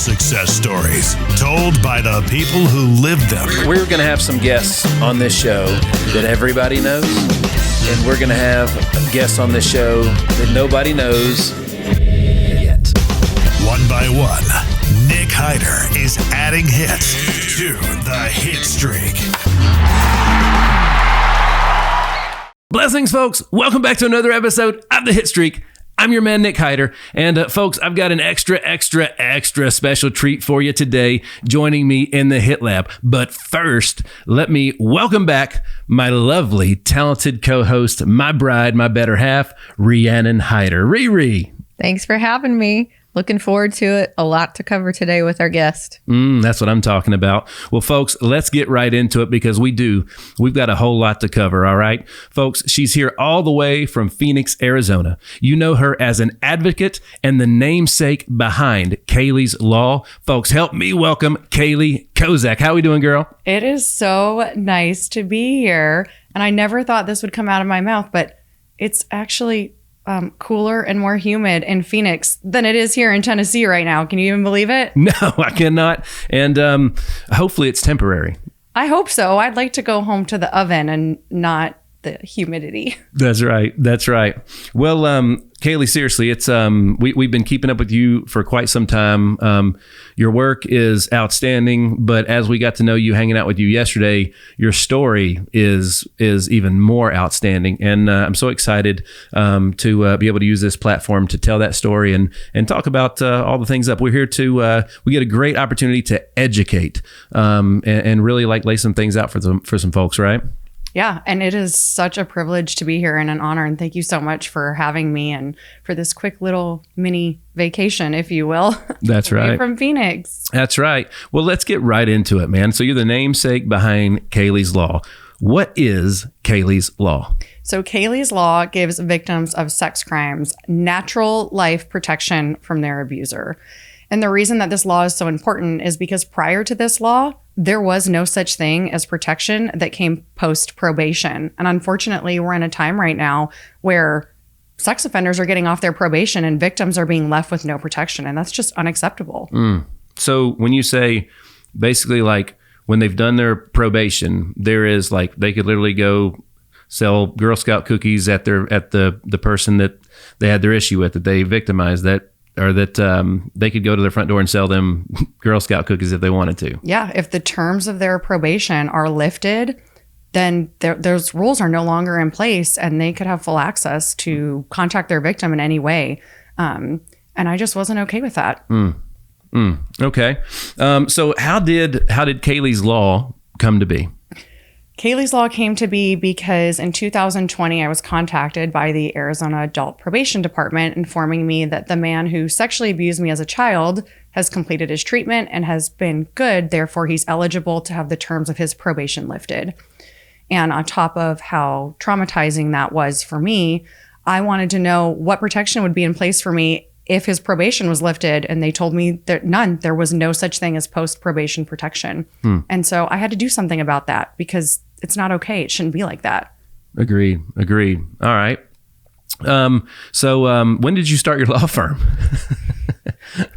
success stories told by the people who lived them. We're going to have some guests on this show that everybody knows, and we're going to have guests on this show that nobody knows yet. One by one, Nick Hyder is adding hits to the Hitstreak. Blessings, folks. Welcome back to another episode of the Hitstreak. I'm your man, Nick Hyder. And folks, I've got an extra special treat for you today, joining me in the Hit Lab. But first, let me welcome back my lovely, talented co-host, my bride, my better half, Rhiannon Hyder. Riri. Thanks for having me. Looking forward to it. A lot to cover today with our guest. That's what I'm talking about. Well, folks, let's get right into it because we've got a whole lot to cover, all right? Folks, she's here all the way from Phoenix, Arizona. You know her as an advocate and the namesake behind Kayleigh's Law. Folks, help me welcome Kayleigh Kozak. How are we doing, girl? It is so nice to be here. And I never thought this would come out of my mouth, but it's actually cooler and more humid in Phoenix than it is here in Tennessee right now. Can you even believe it? No, I cannot. And hopefully it's temporary. I hope so. I'd like to go home to the oven and not the humidity. That's right. Well, Kayleigh, seriously, it's we've been keeping up with you for quite some time. Your work is outstanding, but as we got to know you, hanging out with you yesterday, your story is even more outstanding. And I'm so excited to be able to use this platform to tell that story and talk about all the things up. We're here to we get a great opportunity to educate and really lay some things out for some folks, right? Yeah, and it is such a privilege to be here and an honor. And thank you so much for having me and for this quick little mini vacation, if you will. That's right. From Phoenix. That's right. Well, let's get right into it, man. So you're the namesake behind Kayleigh's Law. What is Kayleigh's Law? So Kayleigh's Law gives victims of sex crimes natural life protection from their abuser. And the reason that this law is so important is because prior to this law, there was no such thing as protection that came post probation. And unfortunately, we're in a time right now where sex offenders are getting off their probation and victims are being left with no protection. And that's just unacceptable. So when you say basically when they've done their probation, there is they could literally go sell Girl Scout cookies at the person that they had their issue with, that they victimized, that they could go to their front door and sell them Girl Scout cookies if they wanted to. Yeah, if the terms of their probation are lifted, then those rules are no longer in place and they could have full access to contact their victim in any way. And I just wasn't okay with that. Okay. So how did Kayleigh's Law come to be? Kayleigh's Law came to be because in 2020, I was contacted by the Arizona Adult Probation Department informing me that the man who sexually abused me as a child has completed his treatment and has been good. Therefore, he's eligible to have the terms of his probation lifted. And on top of how traumatizing that was for me, I wanted to know what protection would be in place for me if his probation was lifted. And they told me that there was no such thing as post-probation protection. And so I had to do something about that because it's not okay. It shouldn't be like that. Agreed. All right. So when did you start your law firm?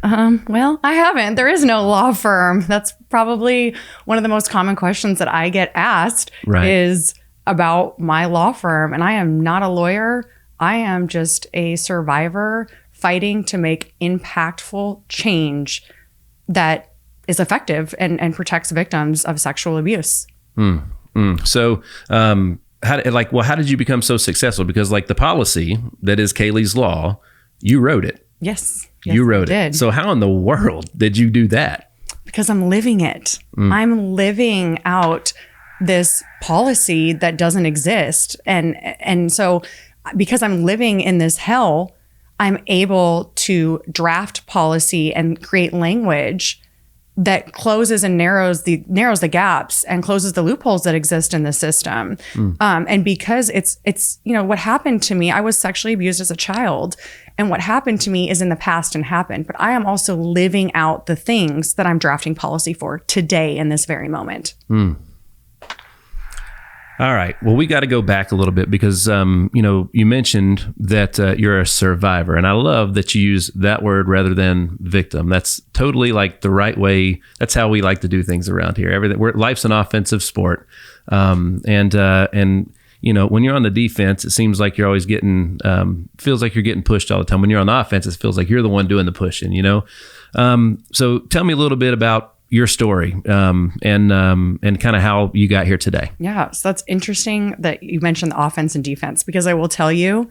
Well, I haven't. There is no law firm. That's probably one of the most common questions that I get asked is about my law firm. And I am not a lawyer. I am just a survivor fighting to make impactful change that is effective and protects victims of sexual abuse. So, how did you become so successful? Because the policy that is Kayleigh's Law, you wrote it. Yes, you wrote I it. did. So how in the world did you do that? Because I'm living it. I'm living out this policy that doesn't exist. And so because I'm living in this hell, I'm able to draft policy and create language that closes and narrows the gaps and closes the loopholes that exist in the system. And because it's what happened to me, I was sexually abused as a child, and what happened to me is in the past and happened, but I am also living out the things that I'm drafting policy for today in this very moment. All right. Well, we got to go back a little bit because, you mentioned that you're a survivor. And I love that you use that word rather than victim. That's totally like the right way. That's how we like to do things around here. Life's an offensive sport. And when you're on the defense, it seems like you're always feels like you're getting pushed all the time. When you're on the offense, it feels like you're the one doing the pushing, So tell me a little bit about your story and kind of how you got here today. Yeah, so that's interesting that you mentioned the offense and defense, because I will tell you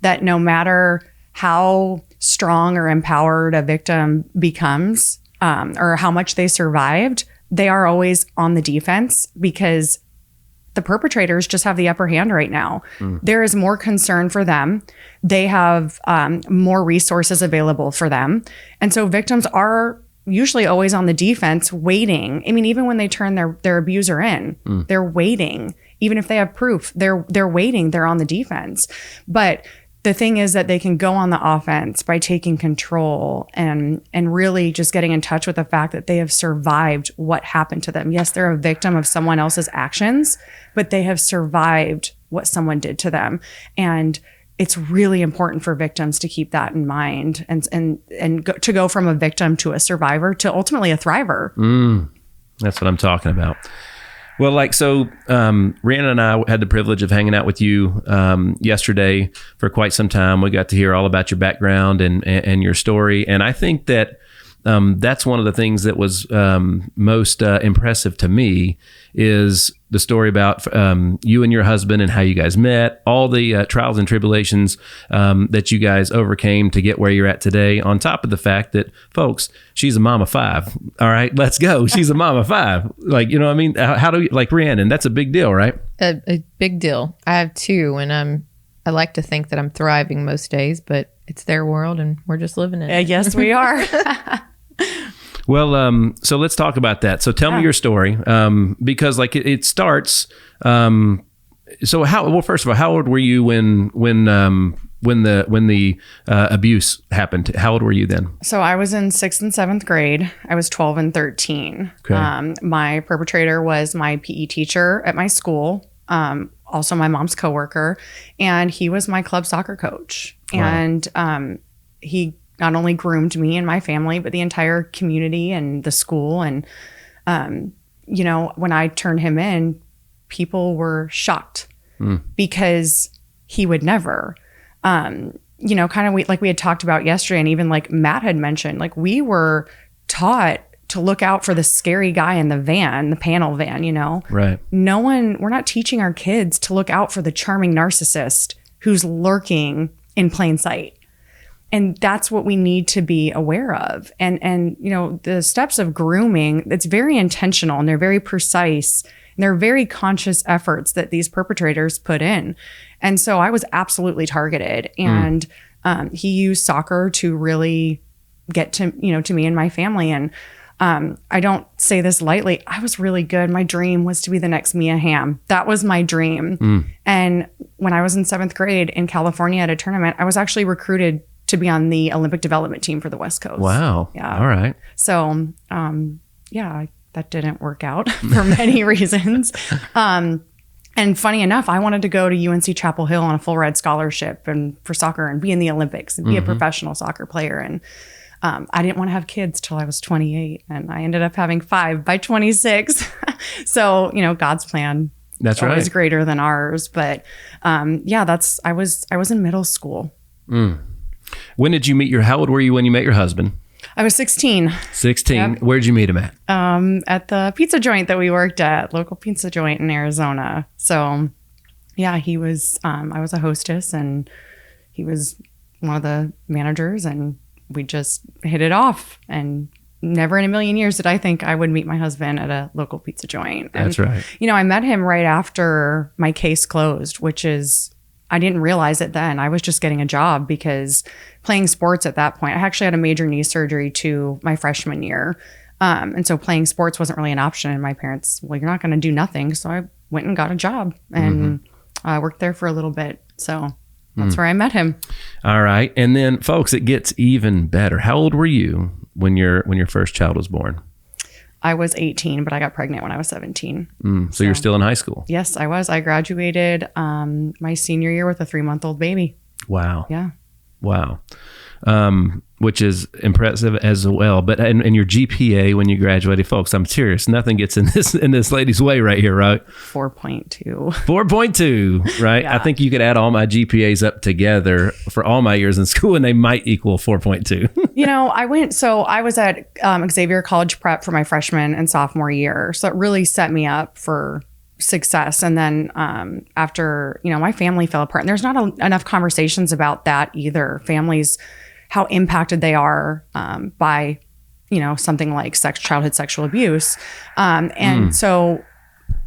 that no matter how strong or empowered a victim becomes or how much they survived, they are always on the defense because the perpetrators just have the upper hand right now. There is more concern for them. They have more resources available for them. And so victims are usually always on the defense waiting. I mean, even when they turn their abuser in, they're waiting. Even if they have proof, they're waiting, they're on the defense. But the thing is that they can go on the offense by taking control and really just getting in touch with the fact that they have survived what happened to them. Yes, they're a victim of someone else's actions, but they have survived what someone did to them. And it's really important for victims to keep that in mind and to go from a victim to a survivor to ultimately a thriver. That's what I'm talking about. Well, Rhiannon and I had the privilege of hanging out with you yesterday for quite some time. We got to hear all about your background and your story. And I think that that's one of the things that was most impressive to me is the story about you and your husband and how you guys met, all the trials and tribulations that you guys overcame to get where you're at today, on top of the fact that, folks, she's a mom of 5. All right, let's go. She's a mom of 5. How do you, Rhiannon, that's a big deal, right? A big deal. I have 2, and I like to think that I'm thriving most days, but it's their world and we're just living it. Yes, we are. Well, so let's talk about that. So tell me your story, because it starts. First of all, how old were you when the abuse happened? How old were you then? So I was in 6th and 7th grade. I was 12 and 13. Okay. My perpetrator was my PE teacher at my school. Also my mom's coworker, and he was my club soccer coach. Wow. And he not only groomed me and my family, but the entire community and the school. And, when I turned him in, people were shocked because he would never, kind of like we had talked about yesterday. And even like Matt had mentioned, like we were taught to look out for the scary guy in the panel van, Right. We're not teaching our kids to look out for the charming narcissist who's lurking in plain sight. And that's what we need to be aware of. And the steps of grooming, it's very intentional and they're very precise and they're very conscious efforts that these perpetrators put in. And so I was absolutely targeted. And he used soccer to really get to me and my family. And I don't say this lightly. I was really good. My dream was to be the next Mia Hamm. That was my dream. And when I was in 7th grade in California at a tournament, I was actually recruited to be on the Olympic development team for the West Coast. Wow. Yeah. All right. So, that didn't work out for many reasons. And funny enough, I wanted to go to UNC Chapel Hill on a full ride scholarship and for soccer and be in the Olympics and be a professional soccer player. And I didn't want to have kids till I was 28, and I ended up having 5 by 26. So, God's plan. That's right. Was greater than ours. But I was in middle school. When did you meet how old were you when you met your husband? I was 16. 16. Yep. Where'd you meet him at? At the pizza joint that we worked at, local pizza joint in Arizona. So yeah, he was, I was a hostess and he was one of the managers, and we just hit it off. And never in a million years did I think I would meet my husband at a local pizza joint. And, that's right. I met him right after my case closed, which is, I didn't realize it then. I was just getting a job because playing sports at that point, I actually had a major knee surgery to my freshman year. And so playing sports wasn't really an option. And my parents, well, you're not going to do nothing. So I went and got a job and worked there for a little bit. So that's where I met him. All right. And then, folks, it gets even better. How old were you when your first child was born? I was 18, but I got pregnant when I was 17. So you're still in high school. Yes, I was. I graduated my senior year with a 3-month-old baby. Wow. Yeah. Wow. Which is impressive as well. But and your GPA when you graduated, folks, I'm serious. Nothing gets in this lady's way right here, right? 4.2. 4.2, right? Yeah. I think you could add all my GPAs up together for all my years in school, and they might equal 4.2. I was at Xavier College Prep for my freshman and sophomore year. So it really set me up for success. And then after, my family fell apart, and there's not enough conversations about that either. Families, how impacted they are by, something like childhood sexual abuse. So,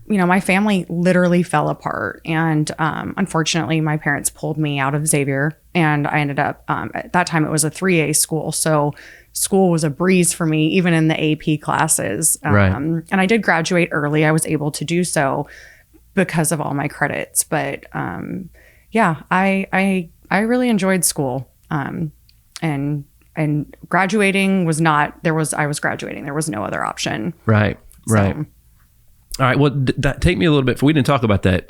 my family literally fell apart. And unfortunately, my parents pulled me out of Xavier, and I ended up, at that time, it was a 3A school. So school was a breeze for me, even in the AP classes. Right. And I did graduate early. I was able to do so because of all my credits. But I really enjoyed school. And graduating was not, I was graduating. There was no other option. Right. Right. All right. Well, take me a little bit. We didn't talk about that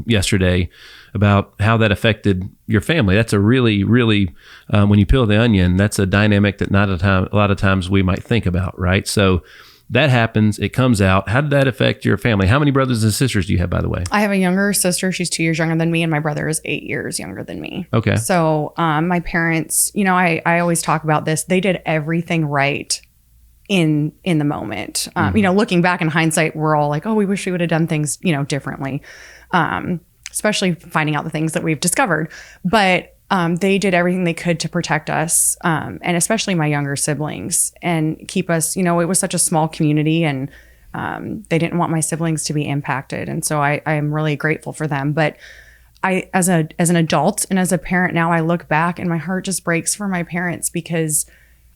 yesterday, about how that affected your family. That's a really, really, when you peel the onion, that's a dynamic that not a lot of times we might think about, right? So that happens. It comes out. How did that affect your family? How many brothers and sisters do you have, by the way? I have a younger sister. She's 2 years younger than me, and my brother is 8 years younger than me. Okay. So my parents, I always talk about this. They did everything right in the moment. Looking back in hindsight, we're all like, oh, we wish we would have done things, differently. Especially finding out the things that we've discovered. But they did everything they could to protect us, and especially my younger siblings, and keep us, it was such a small community, and they didn't want my siblings to be impacted. And so I am really grateful for them. But as an adult and as a parent now, I look back and my heart just breaks for my parents, because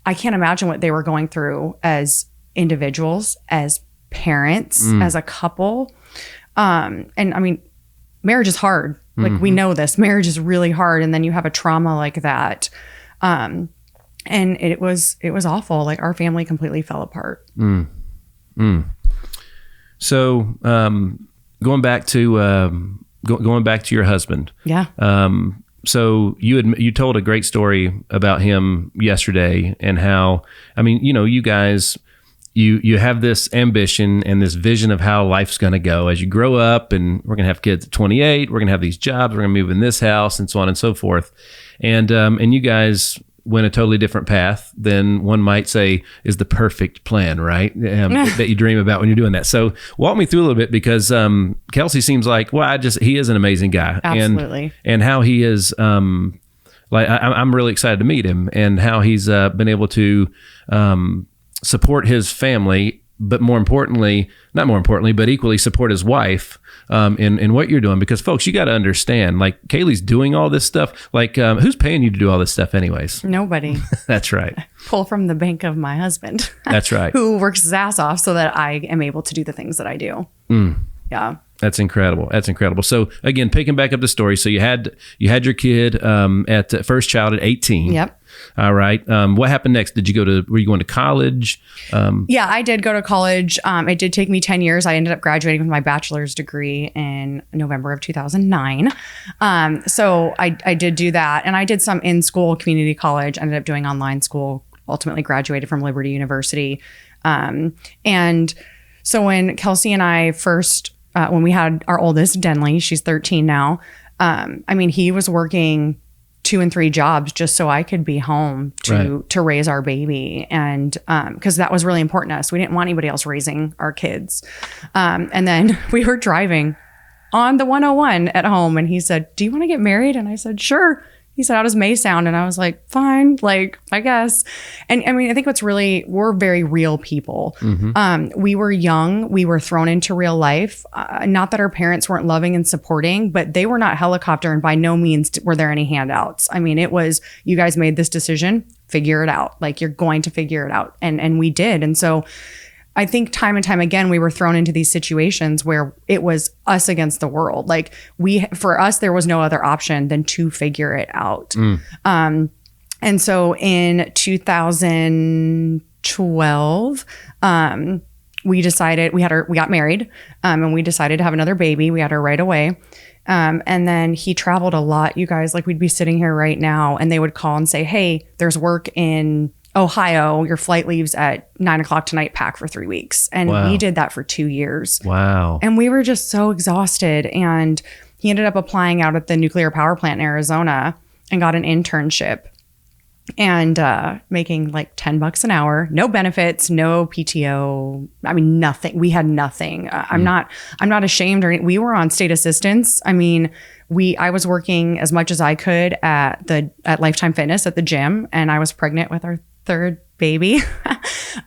I can't imagine what they were going through as individuals, as parents, as a couple. And I mean, marriage is hard. Like, we know this. Marriage is really hard. And then you have a trauma like that. And it was awful. Like, our family completely fell apart. So going back to your husband. Yeah. So you told a great story about him yesterday, and how, you guys, you have this ambition and this vision of how life's going to go as you grow up, and we're going to have kids at 28. We're going to have these jobs. We're going to move in this house, and so on and so forth. And you guys went a totally different path than one might say is the perfect plan, right? That you dream about when you're doing that. So walk me through a little bit, because Kelsey seems like, he is an amazing guy. Absolutely. And how he is, I'm really excited to meet him, and how he's been able to support his family, but but equally support his wife in what you're doing. Because folks, you got to understand, like, Kayleigh's doing all this stuff. Like, who's paying you to do all this stuff anyways? Nobody. That's right. Pull from the bank of my husband. That's right. Who works his ass off so that I am able to do the things that I do. Yeah. That's incredible. So again, picking back up the story. So you had your kid at first child at 18. Yep. All right. What happened next? Were you going to college? Yeah, I did go to college. It did take me 10 years. I ended up graduating with my bachelor's degree in November of 2009. So I did do that. And I did some in-school community college, ended up doing online school, ultimately graduated from Liberty University. And so when Kelsey and I first, when we had our oldest, Denley, she's 13 now. He was working 2 and 3 jobs just so I could be home to raise our baby. And because that was really important to us. We didn't want anybody else raising our kids. And then we were driving on the 101 at home, and he said, "Do you want to get married?" And I said, "Sure." He said, "How does May sound?" And I was like, "Fine, like, I guess." And I think we're very real people. We were young. We were thrown into real life. Not that our parents weren't loving and supporting, but they were not helicopter, and by no means were there any handouts. It was, you guys made this decision, figure it out. Like, you're going to figure it out. And we did. And so I think time and time again, we were thrown into these situations where it was us against the world. Like, for us, there was no other option than to figure it out. And so in 2012, we decided we got married, and we decided to have another baby. We had her right away. And then he traveled a lot, you guys. Like, we'd be sitting here right now and they would call and say, hey, there's work in Ohio. Your flight leaves at 9:00 tonight. Pack for 3 weeks. And we did that for 2 years. Wow. And we were just so exhausted. And he ended up applying out at the nuclear power plant in Arizona and got an internship and making like $10 an hour, no benefits, no PTO. I mean, nothing. We had nothing. I'm not ashamed, or we were on state assistance. I mean, I was working as much as I could at Lifetime Fitness at the gym, and I was pregnant with our third baby.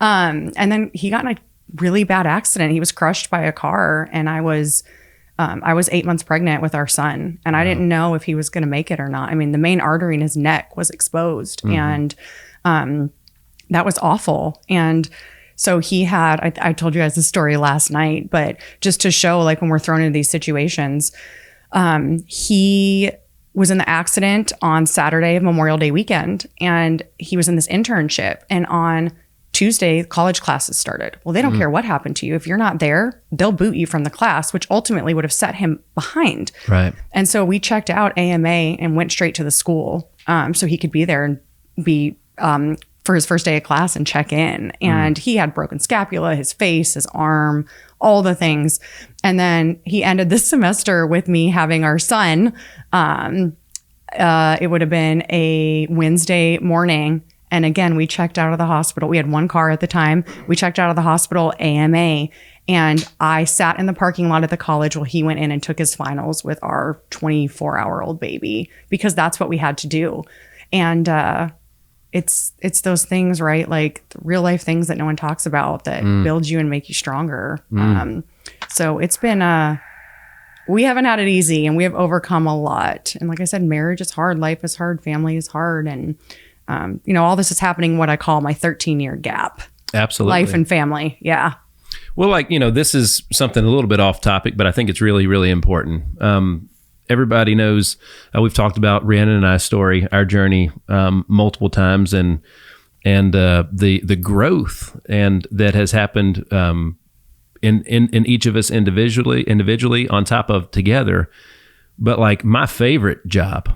And then he got in a really bad accident. He was crushed by a car, and I was 8 months pregnant with our son, and I didn't know if he was going to make it or not. I mean, the main artery in his neck was exposed, and that was awful. And so he had, I told you guys the story last night, but just to show, like, when we're thrown into these situations, he was in the accident on Saturday of Memorial Day weekend, and he was in this internship, and on Tuesday, college classes started. Well, they don't care what happened to you. If you're not there, they'll boot you from the class, which ultimately would have set him behind. Right. And so we checked out AMA and went straight to the school, so he could be there and be for his first day of class and check in. And he had broken scapula, his face, his arm, all the things. And then he ended this semester with me having our son. It would have been a Wednesday morning. And again, we checked out of the hospital. We had one car at the time. We checked out of the hospital, AMA, and I sat in the parking lot at the college while he went in and took his finals with our 24-hour-old baby, because that's what we had to do. And it's those things, right? Like, real life things that no one talks about that build you and make you stronger. So it's been we haven't had it easy, and we have overcome a lot. And like I said, marriage is hard, life is hard, family is hard, and all this is happening what I call my 13-year gap. Absolutely. Life and family. Yeah. Well, like, this is something a little bit off topic, but I think it's really, really important. Everybody knows, we've talked about Rhiannon and I's story, our journey, multiple times, and the growth and that has happened in each of us individually on top of together. But like, my favorite job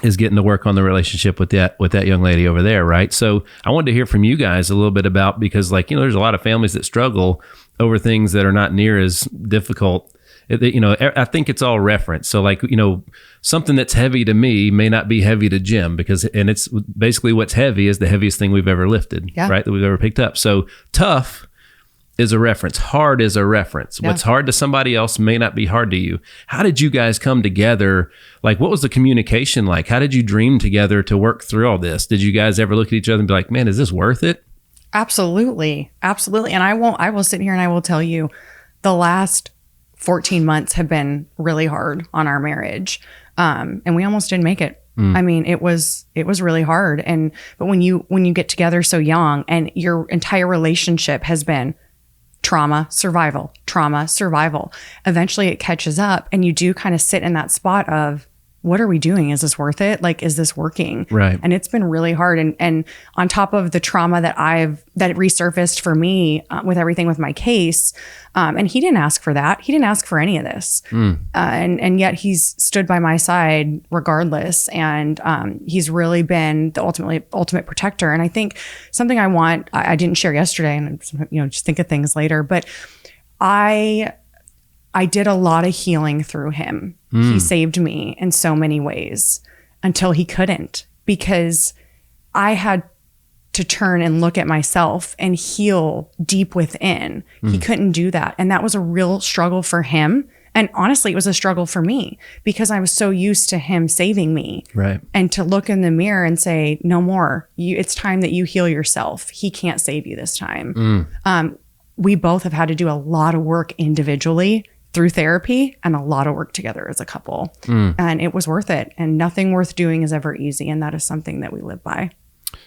is getting to work on the relationship with that young lady over there, right? So I wanted to hear from you guys a little bit about, because like, there's a lot of families that struggle over things that are not near as difficult. I think it's all reference. So like, something that's heavy to me may not be heavy to Jim, and it's basically, what's heavy is the heaviest thing we've ever lifted, right? That we've ever picked up. So tough is a reference. Hard is a reference. Yeah. What's hard to somebody else may not be hard to you. How did you guys come together? Like, what was the communication like? How did you dream together to work through all this? Did you guys ever look at each other and be like, man, is this worth it? Absolutely. Absolutely. And I will sit here and I will tell you, the last 14 months have been really hard on our marriage. And we almost didn't make it. I mean, it was really hard. But when you get together so young, and your entire relationship has been trauma, survival, eventually it catches up, and you do kind of sit in that spot of, what are we doing? Is this worth it? Like, is this working? Right. And it's been really hard. And on top of the trauma that resurfaced for me with everything with my case, and he didn't ask for that. He didn't ask for any of this. And yet he's stood by my side regardless. And he's really been the ultimate protector. And I think something I didn't share yesterday, and just think of things later, but I did a lot of healing through him. He saved me in so many ways until he couldn't, because I had to turn and look at myself and heal deep within. He couldn't do that. And that was a real struggle for him. And honestly, it was a struggle for me, because I was so used to him saving me. Right. And to look in the mirror and say, no more. It's time that you heal yourself. He can't save you this time. We both have had to do a lot of work individually through therapy, and a lot of work together as a couple. And it was worth it. And nothing worth doing is ever easy. And that is something that we live by.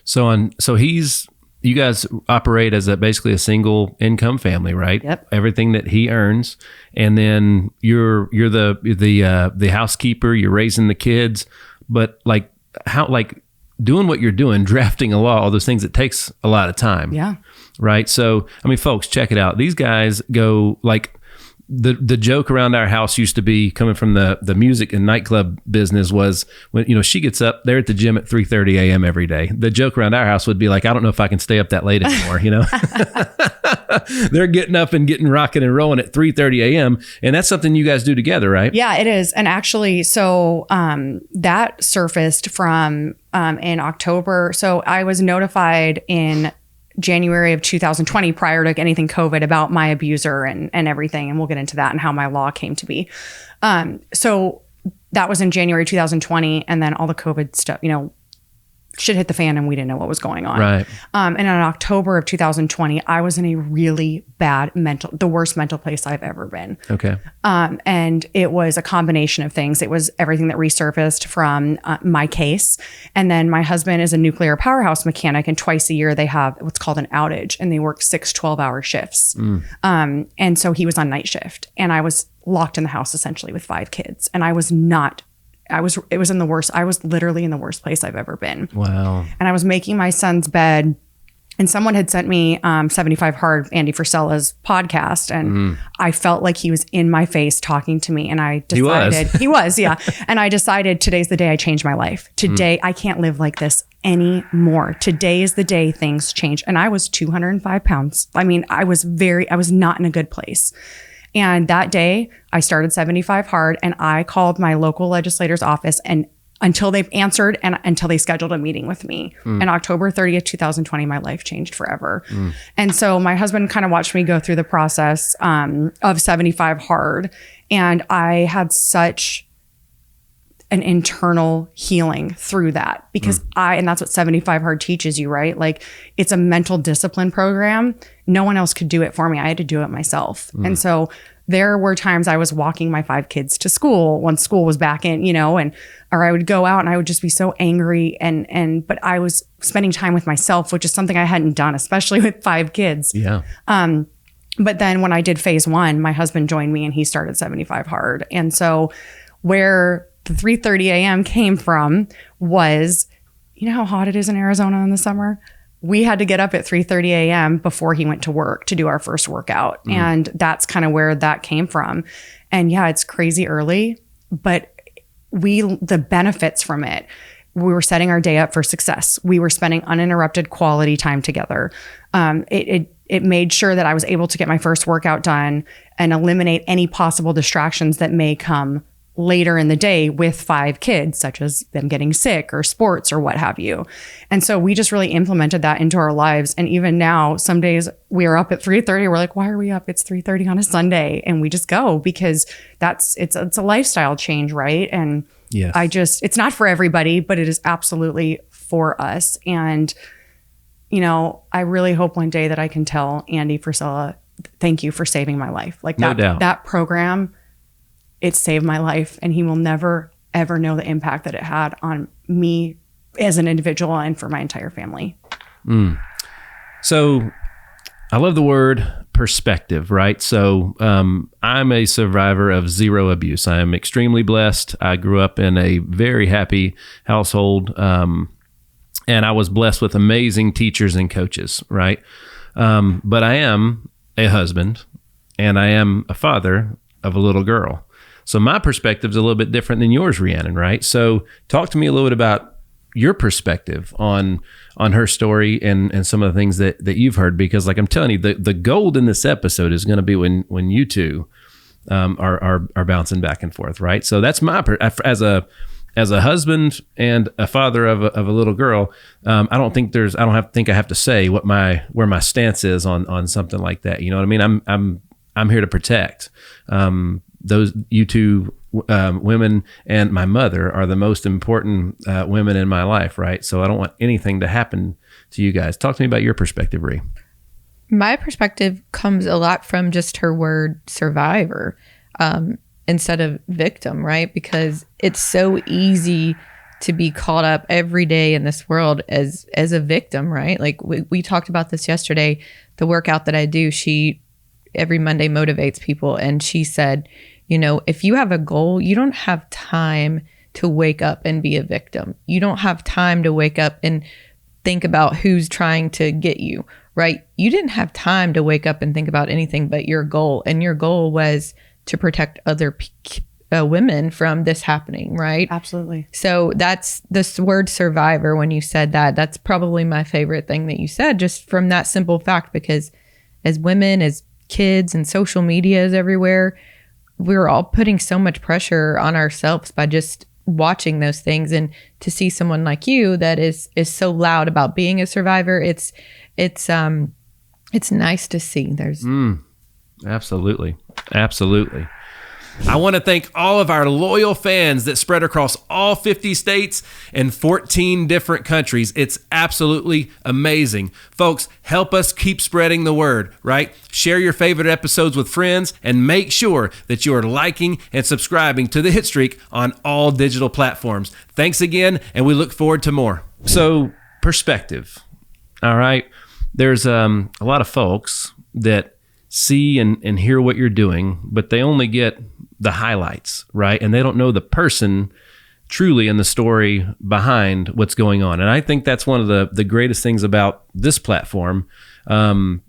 So you guys operate as basically a single income family, right? Yep. Everything that he earns, and then you're the housekeeper. You're raising the kids, but like, how, like, doing what you're doing, drafting a law, all those things, it takes a lot of time. Yeah. Right. So, I mean, folks, check it out. These guys go like the joke around our house used to be, coming from the music and nightclub business, was when, she gets up, they're at the gym at 3:30 a.m. every day. The joke around our house would be like, I don't know if I can stay up that late anymore. They're getting up and getting rocking and rolling at 3:30 a.m. And that's something you guys do together, right? Yeah, it is. And actually, so that surfaced from in October. So I was notified in January of 2020, prior to anything COVID, about my abuser and everything. And we'll get into that and how my law came to be. So that was in January 2020. And then all the COVID stuff, shit hit the fan and we didn't know what was going on. Right. And in October of 2020, I was in a really bad the worst mental place I've ever been. Okay. And it was a combination of things. It was everything that resurfaced from my case. And then my husband is a nuclear powerhouse mechanic, and twice a year they have what's called an outage, and they work 6 12-hour shifts. And so he was on night shift, and I was locked in the house essentially with 5 kids. And it was literally in the worst place I've ever been. Wow. And I was making my son's bed, and someone had sent me 75 Hard, Andy Frisella's podcast. And I felt like he was in my face talking to me. And I decided he was, yeah. And I decided today's the day I changed my life. Today, I can't live like this anymore. Today is the day things change. And I was 205 pounds. I mean, I was not in a good place. And that day I started 75 Hard, and I called my local legislator's office and until they've answered and until they scheduled a meeting with me. And October 30th, 2020, my life changed forever. And so my husband kind of watched me go through the process of 75 Hard. And I had such an internal healing through that, because and that's what 75 Hard teaches you, right? Like, it's a mental discipline program. No one else could do it for me. I had to do it myself. And so there were times I was walking my 5 kids to school when school was back in, or I would go out and I would just be so angry. But I was spending time with myself, which is something I hadn't done, especially with 5 kids. Yeah. But then when I did phase 1, my husband joined me and he started 75 Hard. And so where the 3:30 a.m. came from was, how hot it is in Arizona in the summer? We had to get up at 3:30 a.m. before he went to work to do our first workout. And that's kind of where that came from. And yeah, it's crazy early, but the benefits from it, we were setting our day up for success. We were spending uninterrupted quality time together. It made sure that I was able to get my first workout done and eliminate any possible distractions that may come later in the day with 5 kids, such as them getting sick or sports or what have you. And so we just really implemented that into our lives. And even now, some days we are up at 3:30. We're like, why are we up? It's 3:30 on a Sunday. And we just go, because it's a lifestyle change, right? And yes. It's not for everybody, but it is absolutely for us. And, I really hope one day that I can tell Andy Frisella, thank you for saving my life. Like no doubt. That program, it saved my life, and he will never, ever know the impact that it had on me as an individual and for my entire family. So I love the word perspective, right? So I'm a survivor of 0 abuse. I am extremely blessed. I grew up in a very happy household, and I was blessed with amazing teachers and coaches, right? But I am a husband, and I am a father of a little girl. So my perspective is a little bit different than yours, Rhiannon, right? So talk to me a little bit about your perspective on her story and some of the things that you've heard, because like I'm telling you, the gold in this episode is going to be when you two are bouncing back and forth, right? So that's my as a husband and a father of a little girl. I don't think I have to say where my stance is on something like that. You know what I mean? I'm here to protect. Those you two women and my mother are the most important women in my life, right? So I don't want anything to happen to you guys. Talk to me about your perspective, Rhi. My perspective comes a lot from just her word survivor instead of victim, right? Because it's so easy to be caught up every day in this world as a victim, right? Like we talked about this yesterday. The workout that I do, she every Monday motivates people, and she said, if you have a goal, you don't have time to wake up and be a victim. You don't have time to wake up and think about who's trying to get you, right? You didn't have time to wake up and think about anything but your goal. And your goal was to protect other women from this happening, right? Absolutely. So that's this word survivor. When you said that, that's probably my favorite thing that you said, just from that simple fact, because as women, as kids, and social media is everywhere, we're all putting so much pressure on ourselves by just watching those things. And to see someone like you that is so loud about being a survivor, it's nice to see. There's Absolutely. I want to thank all of our loyal fans that spread across all 50 states and 14 different countries. It's absolutely amazing. Folks, help us keep spreading the word, right? Share your favorite episodes with friends and make sure that you are liking and subscribing to the Hitstreak on all digital platforms. Thanks again, and we look forward to more. So, perspective. All right. There's a lot of folks that see and hear what you're doing, but they only get the highlights, right? And they don't know the person truly in the story behind what's going on. And I think that's one of the greatest things about this platform. Our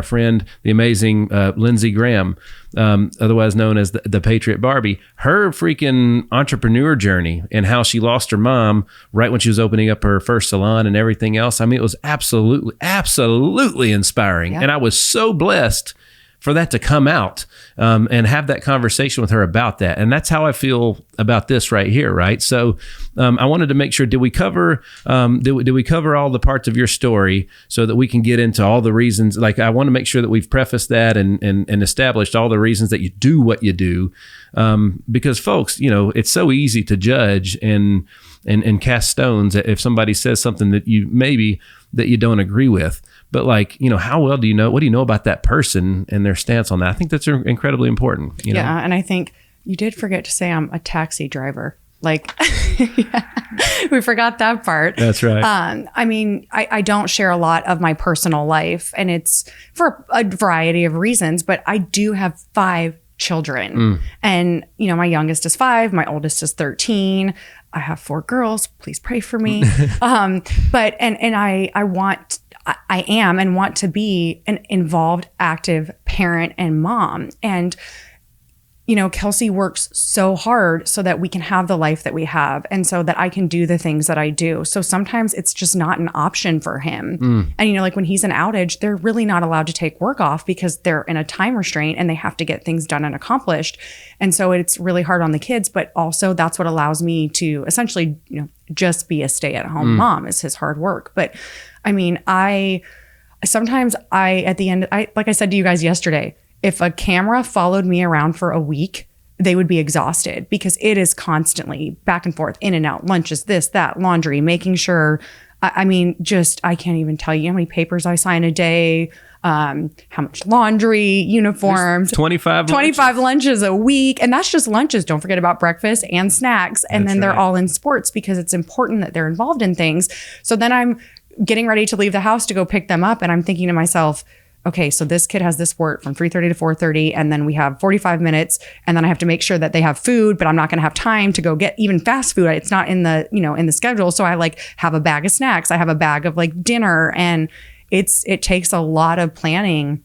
friend, the amazing Lindsey Graham, otherwise known as the Patriot Barbie, her freaking entrepreneur journey and how she lost her mom right when she was opening up her first salon and everything else. I mean, it was absolutely inspiring. Yeah. And I was so blessed for that to come out and have that conversation with her about that. And that's how I feel about this right here, right? So I wanted to make sure, did we cover all the parts of your story so that we can get into all the reasons? Like, I want to make sure that we've prefaced that and established all the reasons that you do what you do. Because folks, it's so easy to judge and cast stones if somebody says something that you don't agree with. But how well do you know? What do you know about that person and their stance on that? I think that's incredibly important. Yeah, and I think you did forget to say I'm a taxi driver. We forgot that part. That's right. I don't share a lot of my personal life, and it's for a variety of reasons. But I do have 5 children, and my youngest is 5, my oldest is 13. I have 4 girls. Please pray for me. But I am and want to be an involved, active parent and mom. And, Kelsey works so hard so that we can have the life that we have and so that I can do the things that I do. So sometimes it's just not an option for him. And, when he's in outage, they're really not allowed to take work off because they're in a time restraint and they have to get things done and accomplished. And so it's really hard on the kids, but also that's what allows me to essentially, just be a stay-at-home mom is his hard work. But at the end, like I said to you guys yesterday, if a camera followed me around for a week, they would be exhausted because it is constantly back and forth, in and out, lunches, this, that, laundry, making sure, I can't even tell you how many papers I sign a day, how much laundry, uniforms, 25 lunches a week. And that's just lunches. Don't forget about breakfast and snacks. And then they're all in sports because it's important that they're involved in things. So then I'm getting ready to leave the house to go pick them up. And I'm thinking to myself, okay, so this kid has this work from 3:30 to 4:30, and then we have 45 minutes, and then I have to make sure that they have food, but I'm not going to have time to go get even fast food. It's not in the, in the schedule. So I have a bag of snacks. I have a bag of dinner, and it takes a lot of planning.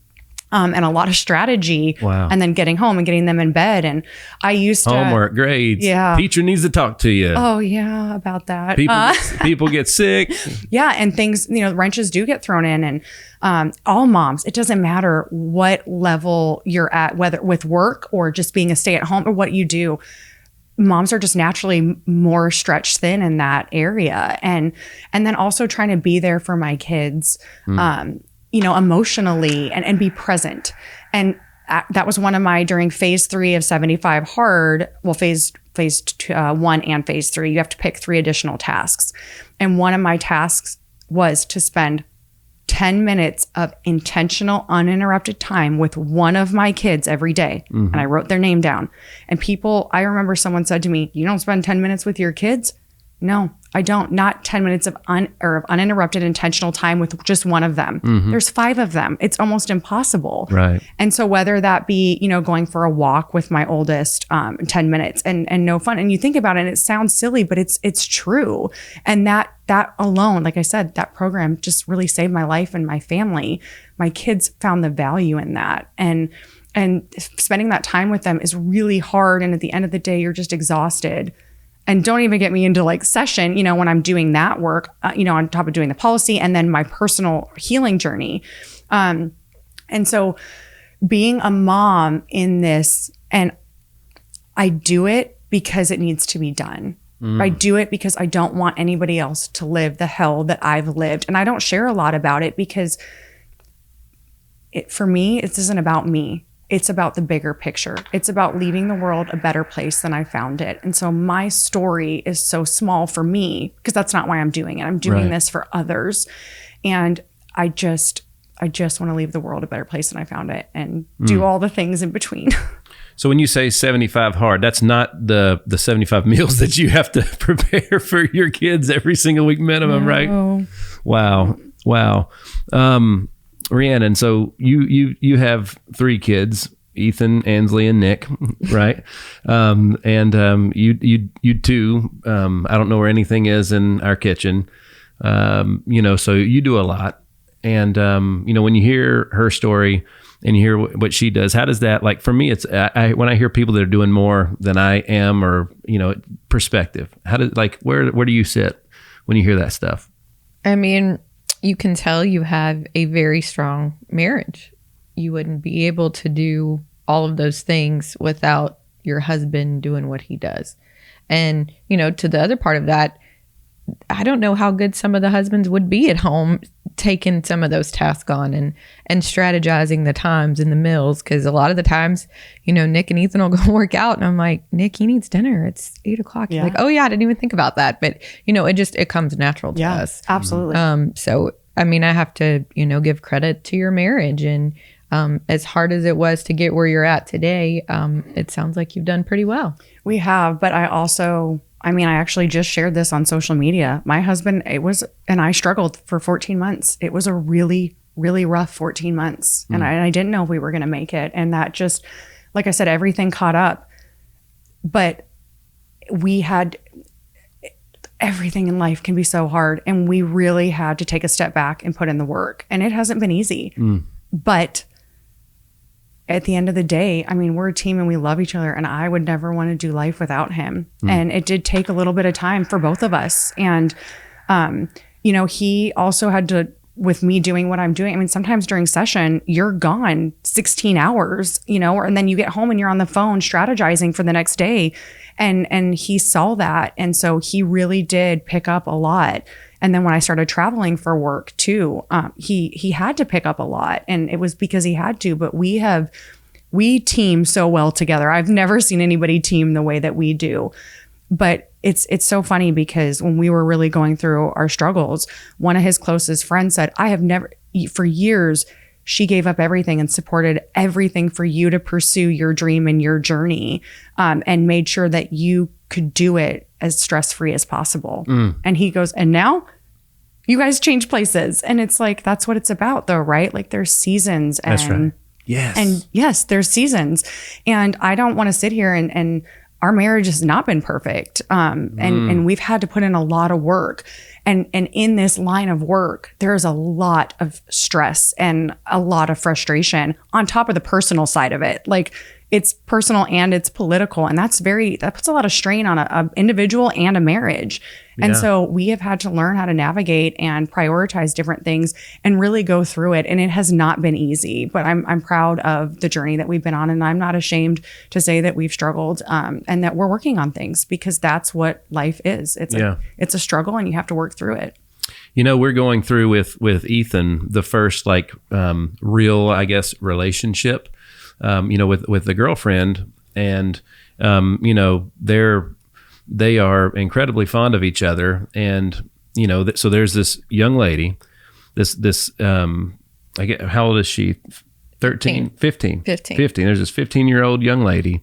And a lot of strategy. Wow. And then getting home and getting them in bed. And I used to homework, grades. Yeah. Teacher needs to talk to you. Oh yeah, about that. People get sick. Yeah, and things, wrenches do get thrown in, and all moms. It doesn't matter what level you're at, whether with work or just being a stay-at-home or what you do. Moms are just naturally more stretched thin in that area, and then also trying to be there for my kids. Emotionally and be present. And that was one of during phase 3 of 75 hard, well, phase 1 and phase 3, you have to pick 3 additional tasks. And one of my tasks was to spend 10 minutes of intentional, uninterrupted time with one of my kids every day. And I wrote their name down. And I remember someone said to me, "You don't spend 10 minutes with your kids?" No, I don't. Not 10 minutes of uninterrupted intentional time with just one of them. There's 5 of them. It's almost impossible. Right. And so whether that be, going for a walk with my oldest, 10 minutes and no fun. And you think about it and it sounds silly, but it's true. And that alone, like I said, that program just really saved my life and my family. My kids found the value in that. And spending that time with them is really hard. And at the end of the day, you're just exhausted. And don't even get me into like session, when I'm doing that work, on top of doing the policy and then my personal healing journey. And so being a mom in this, and I do it because it needs to be done. I do it because I don't want anybody else to live the hell that I've lived. And I don't share a lot about it because for me, it isn't about me. It's about the bigger picture. It's about leaving the world a better place than I found it. And so my story is so small for me because that's not why I'm doing it. I'm doing this for others. And I just want to leave the world a better place than I found it and do all the things in between. So when you say 75 hard, that's not the 75 meals that you have to prepare for your kids every single week minimum, right? Wow. Rhiannon, so you have 3 kids, Ethan, Ansley, and Nick, right? You too. I don't know where anything is in our kitchen, so you do a lot. And when you hear her story and you hear what she does, how does that, like for me, it's when I hear people that are doing more than I am, or perspective. How does where do you sit when you hear that stuff? I mean, you can tell you have a very strong marriage. You wouldn't be able to do all of those things without your husband doing what he does. And, to the other part of that, I don't know how good some of the husbands would be at home taking some of those tasks on and strategizing the times and the meals. Because a lot of the times, Nick and Ethan will go work out and I'm like, Nick, he needs dinner. It's 8:00. He's like, oh yeah, I didn't even think about that. But, it comes natural to us. Absolutely. So, I mean, I have to, give credit to your marriage. And as hard as it was to get where you're at today, it sounds like you've done pretty well. We have, but I actually just shared this on social media. My husband, and I struggled for 14 months. It was a really, really rough 14 months. And I didn't know if we were going to make it. And that just, like I said, everything caught up. But everything in life can be so hard. And we really had to take a step back and put in the work. And it hasn't been easy. But at the end of the day, we're a team and we love each other, and I would never want to do life without him. And it did take a little bit of time for both of us. And, he also had to, with me doing what I'm doing. Sometimes during session, you're gone 16 hours, and then you get home and you're on the phone strategizing for the next day. And he saw that. And so he really did pick up a lot. And then when I started traveling for work too, he had to pick up a lot, and it was because he had to. But we team so well together. I've never seen anybody team the way that we do. But it's so funny because when we were really going through our struggles, one of his closest friends said, for years, she gave up everything and supported everything for you to pursue your dream and your journey, and made sure that you could do it as stress-free as possible. And he goes, and now you guys change places. And it's like, that's what it's about though, right? Like there's seasons. And, that's right. Yes. And yes, there's seasons. And I don't want to sit here and our marriage has not been perfect. And we've had to put in a lot of work. And in this line of work, there's a lot of stress and a lot of frustration on top of the personal side of it. Like it's personal and it's political. And that puts a lot of strain on an individual and a marriage. And so we have had to learn how to navigate and prioritize different things and really go through it. And it has not been easy, but I'm proud of the journey that we've been on. And I'm not ashamed to say that we've struggled, and that we're working on things, because that's what life is. It's a struggle and you have to work through it. We're going through with Ethan, the first real, I guess, relationship, with the girlfriend, and, they are incredibly fond of each other. And, so there's this young lady, I get, how old is she? 13, 15. There's this 15-year-old young lady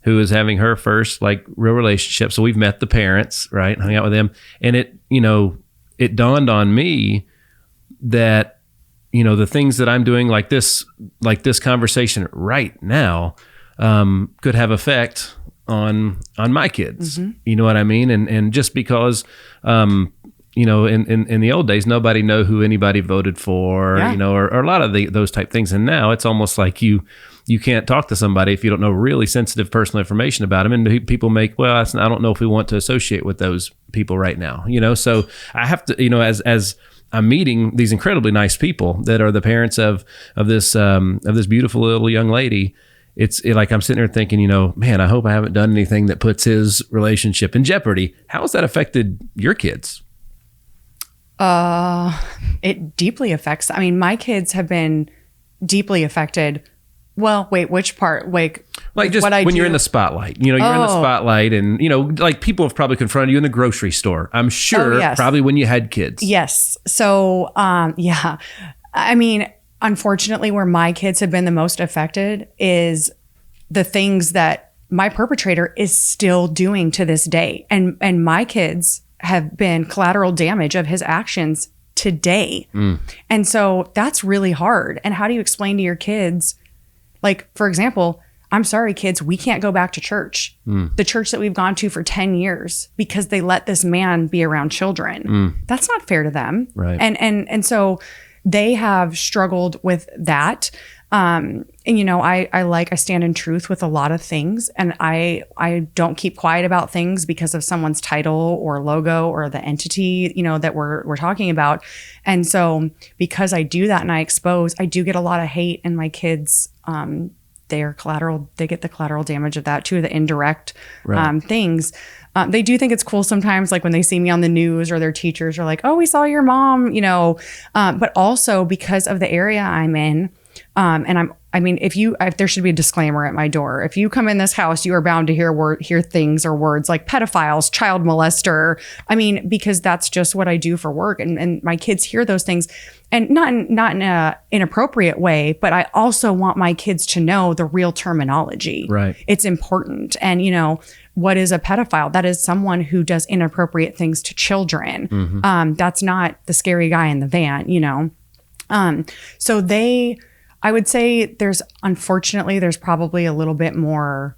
who is having her first like real relationship. So we've met the parents, right? Hung out with them. And it dawned on me that, the things that I'm doing like this conversation right now, could have effect on my kids. You know what I mean? And just because, in the old days, nobody know who anybody voted for, or a lot of those type things. And now it's almost like you can't talk to somebody if you don't know really sensitive personal information about them. And people I don't know if we want to associate with those people right now, so I have to, as I'm meeting these incredibly nice people that are the parents of this beautiful little young lady. It's like I'm sitting there thinking, man, I hope I haven't done anything that puts his relationship in jeopardy. How has that affected your kids? It deeply affects. I mean, my kids have been deeply affected. Well, wait, which part? Like just what when you're in the spotlight, you're in the spotlight and, like people have probably confronted you in the grocery store. I'm sure probably when you had kids. Yes. So, yeah, I mean, unfortunately, where my kids have been the most affected is the things that my perpetrator is still doing to this day. And my kids have been collateral damage of his actions today. And so that's really hard. And how do you explain to your kids, like, for example, I'm sorry, kids, we can't go back to church. The church that we've gone to for 10 years because they let this man be around children. That's not fair to them. Right. And so they have struggled with that. And, I stand in truth with a lot of things, and I don't keep quiet about things because of someone's title or logo or the entity, that we're talking about. And so because I do that and I do get a lot of hate, and my kids, they get the collateral damage of that too, the indirect things. They do think it's cool sometimes, like when they see me on the news or their teachers are like, oh, we saw your mom, but also because of the area I'm in. If there should be a disclaimer at my door. If you come in this house, you are bound to hear things or words like pedophiles, child molester. Because that's just what I do for work. And my kids hear those things, and not in a inappropriate way, but I also want my kids to know the real terminology. Right. It's important. And, what is a pedophile? That is someone who does inappropriate things to children. That's not the scary guy in the van, So I would say there's probably a little bit more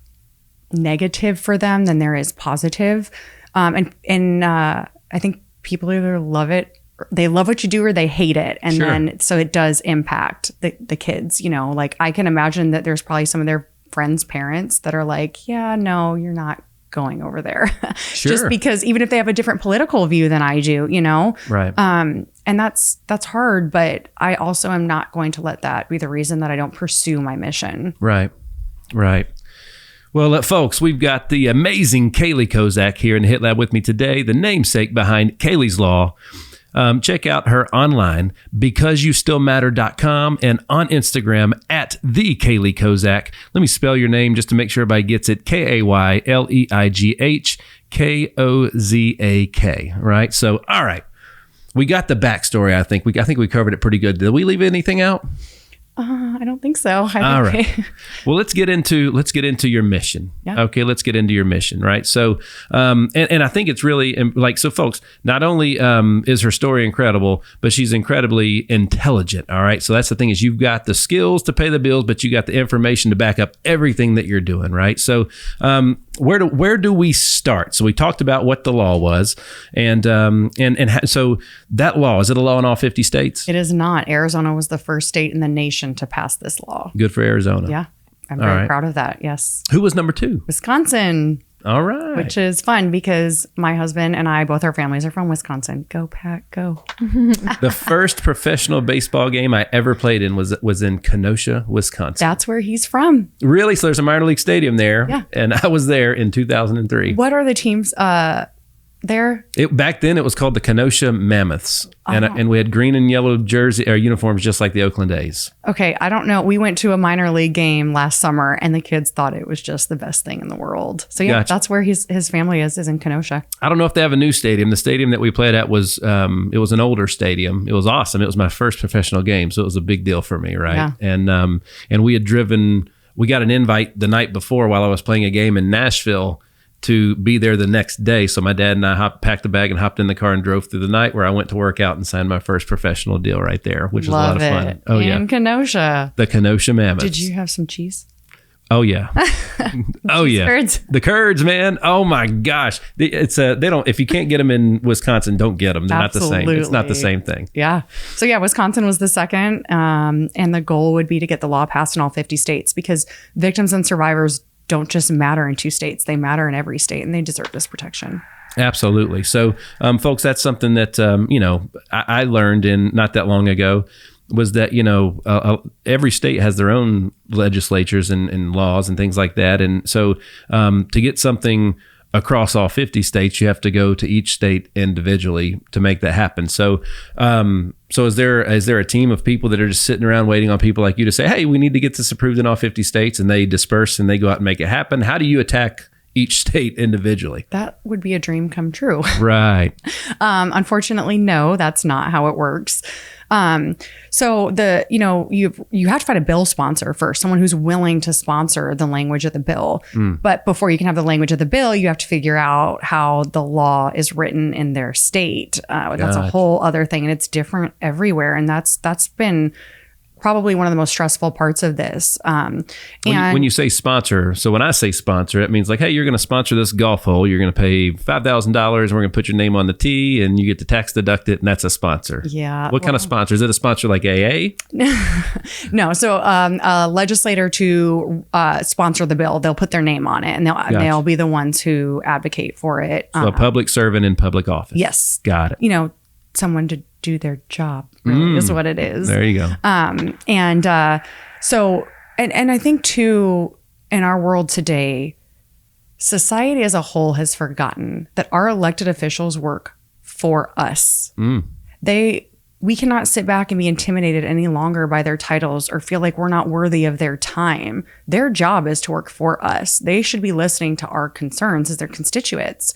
negative for them than there is positive. And I think people either love it, they love what you do, or they hate it. And then, so it does impact the kids, like I can imagine that there's probably some of their friends' parents that are like, yeah, no, you're not going over there. Just because even if they have a different political view than I do, Right. And that's hard, but I also am not going to let that be the reason that I don't pursue my mission. Right. Well, folks, we've got the amazing Kayleigh Kozak here in the Hit Lab with me today, the namesake behind Kayleigh's Law. Check out her online, becauseyoustillmatter.com, and on Instagram at the Kayleigh Kozak. Let me spell your name just to make sure everybody gets it. KayleighKozak, right? So, all right. We got the backstory, I think. I think we covered it pretty good. Did we leave anything out? I don't think so. All right. Well, let's get into your mission. Yeah. Okay, let's get into your mission, right? So, and I think it's really so, folks. Not only is her story incredible, but she's incredibly intelligent. All right. So that's the thing, is you've got the skills to pay the bills, but you got the information to back up everything that you're doing, right? So, where do we start? So we talked about what the law was, and so that law, is it a law in all 50 states? It is not. Arizona was the first state in the nation to pass this law. Good for Arizona. Yeah, I'm very proud of that. Yes. Who was number 2? Wisconsin. All right. Which is fun because my husband and I, both our families are from Wisconsin. Go Pack, go. The first professional baseball game I ever played in was in Kenosha, Wisconsin. That's where he's from. Really? So there's a minor league stadium there. Yeah. And I was there in 2003. What are the teams there? Back then it was called the Kenosha Mammoths. Oh. And we had green and yellow jersey or uniforms just like the Oakland A's. Okay, I don't know. We went to a minor league game last summer and the kids thought it was just the best thing in the world. So yeah, Gotcha. That's where his family is in Kenosha. I don't know if they have a new stadium. The stadium that we played at was it was an older stadium. It was awesome. It was my first professional game, so it was a big deal for me, right? Yeah. And we had driven we got an invite the night before while I was playing a game in Nashville to be there the next day. So my dad and I packed a bag and hopped in the car and drove through the night, where I went to work out and signed my first professional deal right there, which was a lot of fun. Oh, in Kenosha. The Kenosha Mammoths. Did you have some cheese? Oh yeah. Oh yeah. Curds. The curds, man. Oh my gosh. It's they don't, if you can't get them in Wisconsin, don't get them. They're Absolutely. not the same. It's not the same thing. Yeah. So yeah, Wisconsin was the second. And the goal would be to get the law passed in all 50 states, because victims and survivors don't just matter in 2 states. They matter in every state, and they deserve this protection. Absolutely. So folks, that's something that, I learned in not that long ago, was that, every state has their own legislatures and laws and things like that. And so to get something across all 50 states, you have to go to each state individually to make that happen. So so is there a team of people that are just sitting around waiting on people like you to say, hey, we need to get this approved in all 50 states, and they disperse and they go out and make it happen? How do you attack each state individually? That would be a dream come true. Right. Unfortunately, no, that's not how it works. So you have to find a bill sponsor first, someone who's willing to sponsor the language of the bill. But before you can have the language of the bill, you have to figure out how the law is written in their state. That's a whole other thing, and it's different everywhere. And that's been probably one of the most stressful parts of this. When you say sponsor, so when I say sponsor, it means like, hey, you're going to sponsor this golf hole. You're going to pay $5,000 and we're going to put your name on the tee and you get to tax deduct it. And that's a sponsor. Yeah. What kind of sponsor? Is it a sponsor like AA? No. So a legislator to sponsor the bill, they'll put their name on it, and they'll be the ones who advocate for it. So a public servant in public office. Yes. Got it. Someone to do their job, really, is what it is. There you go. So I think too, in our world today, society as a whole has forgotten that our elected officials work for us. We cannot sit back and be intimidated any longer by their titles or feel like we're not worthy of their time. Their job is to work for us. They should be listening to our concerns as their constituents.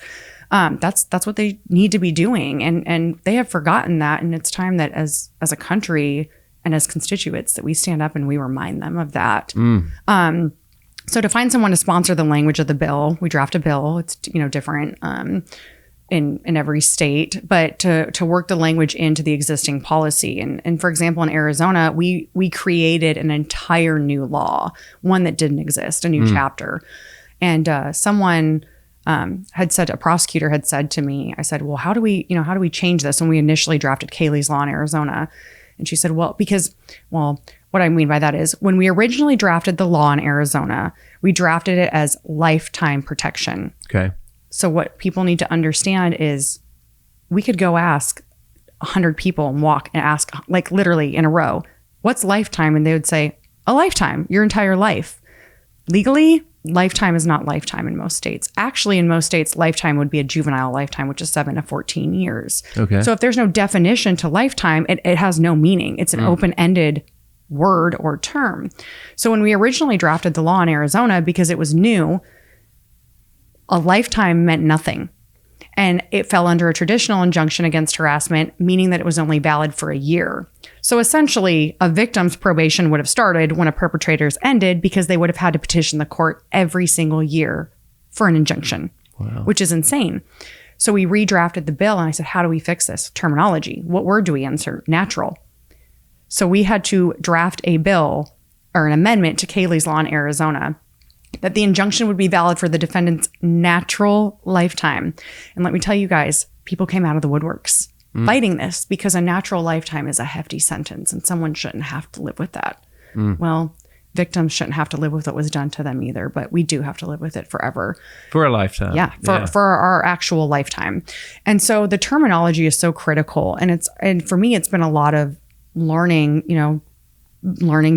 That's what they need to be doing. And they have forgotten that. And it's time that as a country and as constituents that we stand up and we remind them of that. So to find someone to sponsor the language of the bill, we draft a bill. It's, different in every state, but to work the language into the existing policy. And for example, in Arizona, we created an entire new law, one that didn't exist, a new chapter. And someone a prosecutor had said to me, I said, well, how do we change this? When we initially drafted Kayleigh's law in Arizona. And she said, what I mean by that is, when we originally drafted the law in Arizona, we drafted it as lifetime protection. Okay. So what people need to understand is we could go ask 100 people and walk and ask, like literally in a row, what's lifetime? And they would say, a lifetime, your entire life. Legally, lifetime is not lifetime in most states. Actually, in most states, lifetime would be a juvenile lifetime, which is 7 to 14 years. Okay. So if there's no definition to lifetime, it has no meaning. It's an open-ended word or term. So when we originally drafted the law in Arizona, because it was new, a lifetime meant nothing. And it fell under a traditional injunction against harassment, meaning that it was only valid for a year. So essentially, a victim's probation would have started when a perpetrator's ended, because they would have had to petition the court every single year for an injunction, which is insane. So we redrafted the bill, and I said, how do we fix this? Terminology. What word do we insert? Natural. So we had to draft a bill or an amendment to Kayleigh's law in Arizona that the injunction would be valid for the defendant's natural lifetime. And let me tell you guys, people came out of the woodworks fighting this, because a natural lifetime is a hefty sentence and someone shouldn't have to live with that. Well, victims shouldn't have to live with what was done to them either, but we do have to live with it forever. For a lifetime. Yeah, for our actual lifetime. And so the terminology is so critical. And for me, it's been a lot of learning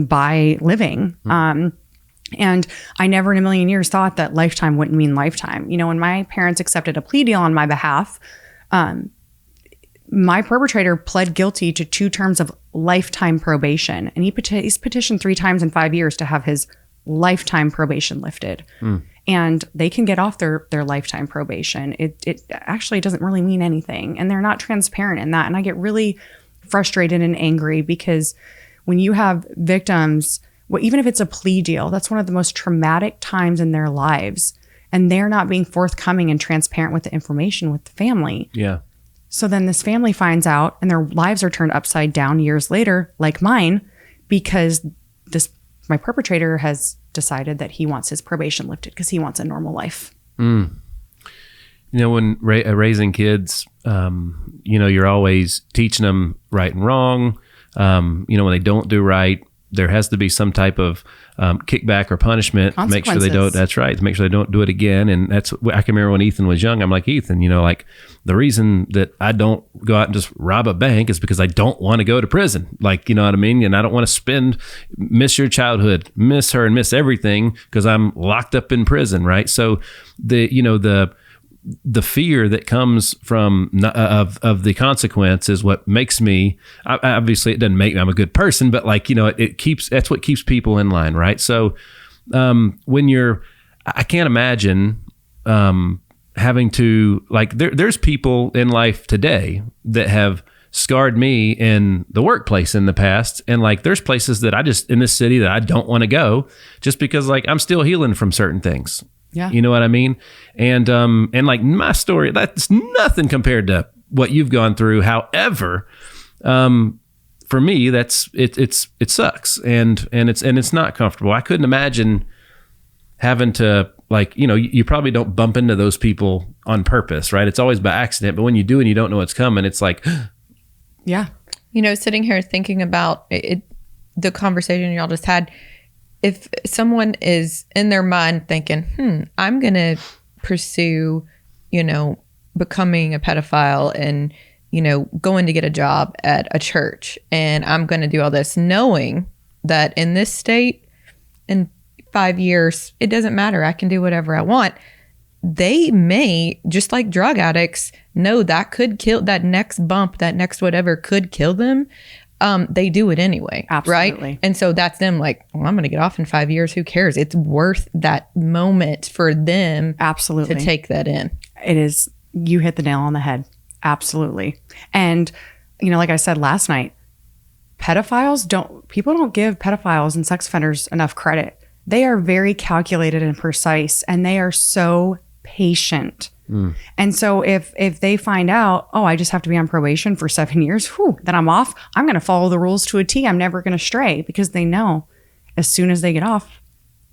by living. And I never in a million years thought that lifetime wouldn't mean lifetime. When my parents accepted a plea deal on my behalf, my perpetrator pled guilty to 2 terms of lifetime probation. And he's petitioned 3 times in 5 years to have his lifetime probation lifted. And they can get off their lifetime probation. It actually doesn't really mean anything. And they're not transparent in that. And I get really frustrated and angry, because when you have victims well, even if it's a plea deal, that's one of the most traumatic times in their lives. And they're not being forthcoming and transparent with the information with the family. Yeah. So then this family finds out and their lives are turned upside down years later, like mine, because my perpetrator has decided that he wants his probation lifted because he wants a normal life. You know, when raising kids, you're always teaching them right and wrong. When they don't do right, there has to be some type of kickback or punishment to make sure they don't. That's right. To make sure they don't do it again. And I can remember when Ethan was young, I'm like, Ethan, like the reason that I don't go out and just rob a bank is because I don't want to go to prison. Like, you know what I mean? And I don't want to miss your childhood, miss her and miss everything because I'm locked up in prison. Right. So the fear that comes from of the consequence is what makes me, obviously it doesn't make me, I'm a good person, but that's what keeps people in line. Right. So, I can't imagine, having to there's people in life today that have scarred me in the workplace in the past. And there's places that in this city that I don't want to go just because I'm still healing from certain things. Yeah. You know what I mean? And my story, that's nothing compared to what you've gone through. However, for me, it sucks and it's not comfortable. I couldn't imagine having to you probably don't bump into those people on purpose, right? It's always by accident, but when you do and you don't know what's coming, it's like, yeah. Sitting here thinking about it, the conversation y'all just had, if someone is in their mind thinking, I'm going to pursue, becoming a pedophile and, going to get a job at a church, and I'm going to do all this knowing that in this state, in 5 years, it doesn't matter. I can do whatever I want. They may, just like drug addicts, know that could kill, that next bump, that next whatever could kill them. They do it anyway. Absolutely. Right? And so that's them I'm going to get off in 5 years. Who cares? It's worth that moment for them. Absolutely. To take that in. It is. You hit the nail on the head. Absolutely. And, like I said last night, people don't give pedophiles and sex offenders enough credit. They are very calculated and precise, and they are so patient. And so if they find out, I just have to be on probation for 7 years, then I'm off. I'm going to follow the rules to a T. I'm never going to stray, because they know as soon as they get off,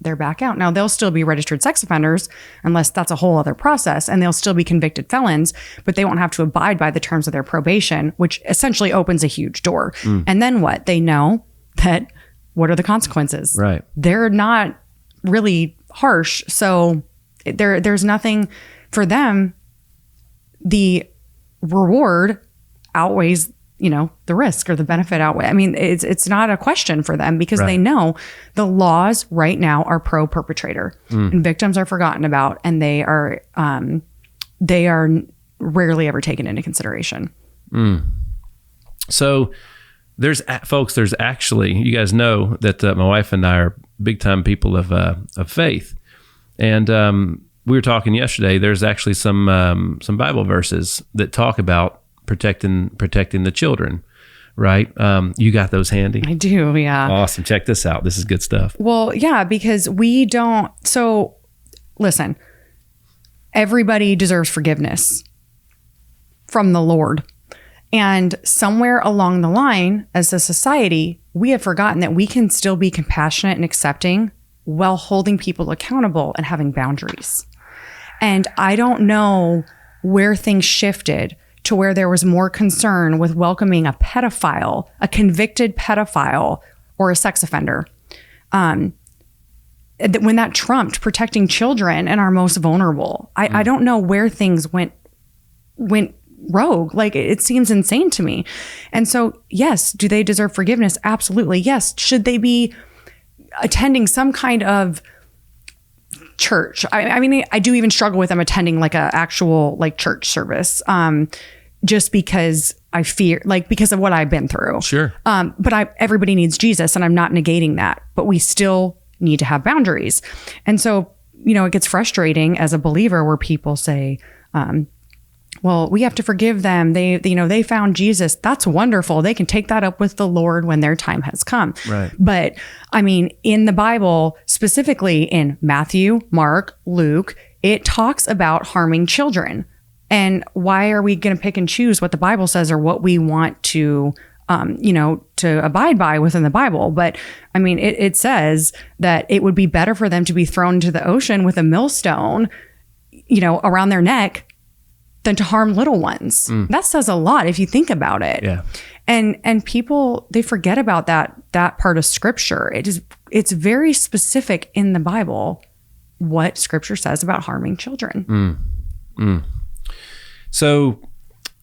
they're back out. Now, they'll still be registered sex offenders, unless that's a whole other process, and they'll still be convicted felons, but they won't have to abide by the terms of their probation, which essentially opens a huge door. And then what? They know that what are the consequences? Right. They're not really harsh. So there's nothing for them. The reward outweighs, the risk, or the benefit outweigh. I mean, it's not a question for them, because they know the laws right now are pro perpetrator, and victims are forgotten about, and they are rarely ever taken into consideration. So there's actually, you guys know that my wife and I are big time people of faith, and we were talking yesterday. There's actually some Bible verses that talk about protecting the children, right? You got those handy? I do, yeah. Awesome. Check this out. This is good stuff. Well, yeah, because we don't. So, listen, everybody deserves forgiveness from the Lord. And somewhere along the line, as a society, we have forgotten that we can still be compassionate and accepting while holding people accountable and having boundaries. And I don't know where things shifted to where there was more concern with welcoming a pedophile, a convicted pedophile, or a sex offender. When that trumped protecting children and our most vulnerable. I don't know where things went rogue. It seems insane to me. And so, yes, do they deserve forgiveness? Absolutely. Yes. Should they be attending some kind of church? I mean, I do even struggle with them attending a actual church service, just because I fear, because of what I've been through. Sure. But everybody needs Jesus, and I'm not negating that, but we still need to have boundaries. And so, it gets frustrating as a believer where people say, well, we have to forgive them. They found Jesus. That's wonderful. They can take that up with the Lord when their time has come. Right. But I mean, in the Bible, specifically in Matthew, Mark, Luke, it talks about harming children. And why are we going to pick and choose what the Bible says or what we want to, to abide by within the Bible? But I mean, it says that it would be better for them to be thrown into the ocean with a millstone, around their neck than to harm little ones. That says a lot if you think about it. Yeah. And people, they forget about that part of scripture. It's very specific in the Bible what scripture says about harming children. So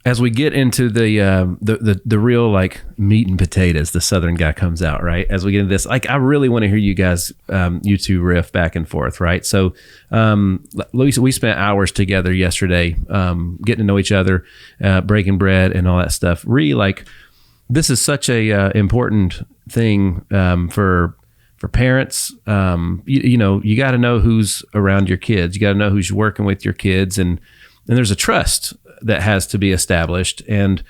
as we get into the real like meat and potatoes, the Southern guy comes out, right? As we get into this, like I really want to hear you guys, you two riff back and forth, right? So Louisa, we spent hours together yesterday, getting to know each other, breaking bread and all that stuff. Really, like this is such a important thing for parents. You got to know who's around your kids. You got to know who's working with your kids, and there's a trust that has to be established. And,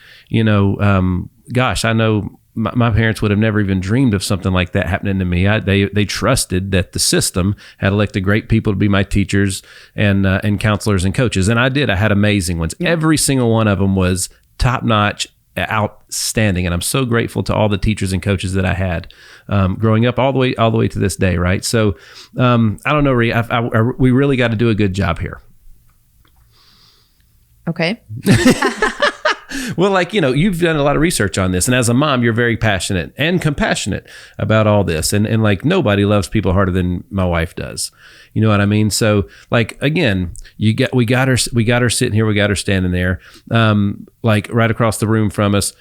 gosh, I know my parents would have never even dreamed of something like that happening to me. They trusted that the system had elected great people to be my teachers and counselors and coaches. And I did. I had amazing ones. Yeah. Every single one of them was top notch, outstanding. And I'm so grateful to all the teachers and coaches that I had growing up all the way to this day. Right. So I don't know, Rhea, we really got to do a good job here. Okay. Well, you've done a lot of research on this, and as a mom, you're very passionate and compassionate about all this. And like nobody loves people harder than my wife does. You know what I mean? So again, we got her sitting here, we got her standing there, right across the room from us.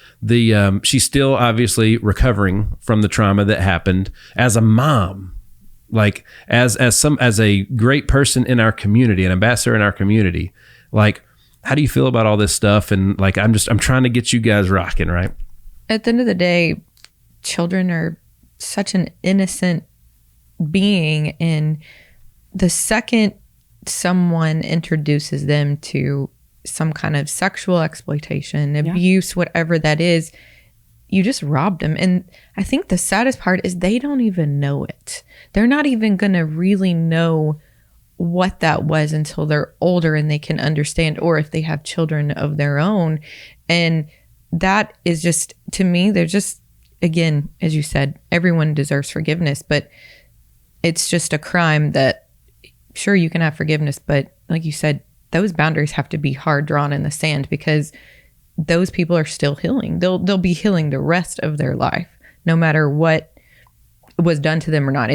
She's still obviously recovering from the trauma that happened. As a mom, like as a great person in our community, an ambassador in our community, like, how do you feel about all this stuff? And like, I'm trying to get you guys rocking, right? At the end of the day, children are such an innocent being. And the second someone introduces them to some kind of sexual exploitation, abuse, whatever that is, you just robbed them. And I think the saddest part is they don't even know it. They're not even going to really know what that was until they're older and they can understand, or if they have children of their own. And that is just, to me, they're just, again, as you said, everyone deserves forgiveness, but it's just a crime that, sure, you can have forgiveness, but like you said, those boundaries have to be hard drawn in the sand, because those people are still healing. They'll be healing the rest of their life, no matter what was done to them or not.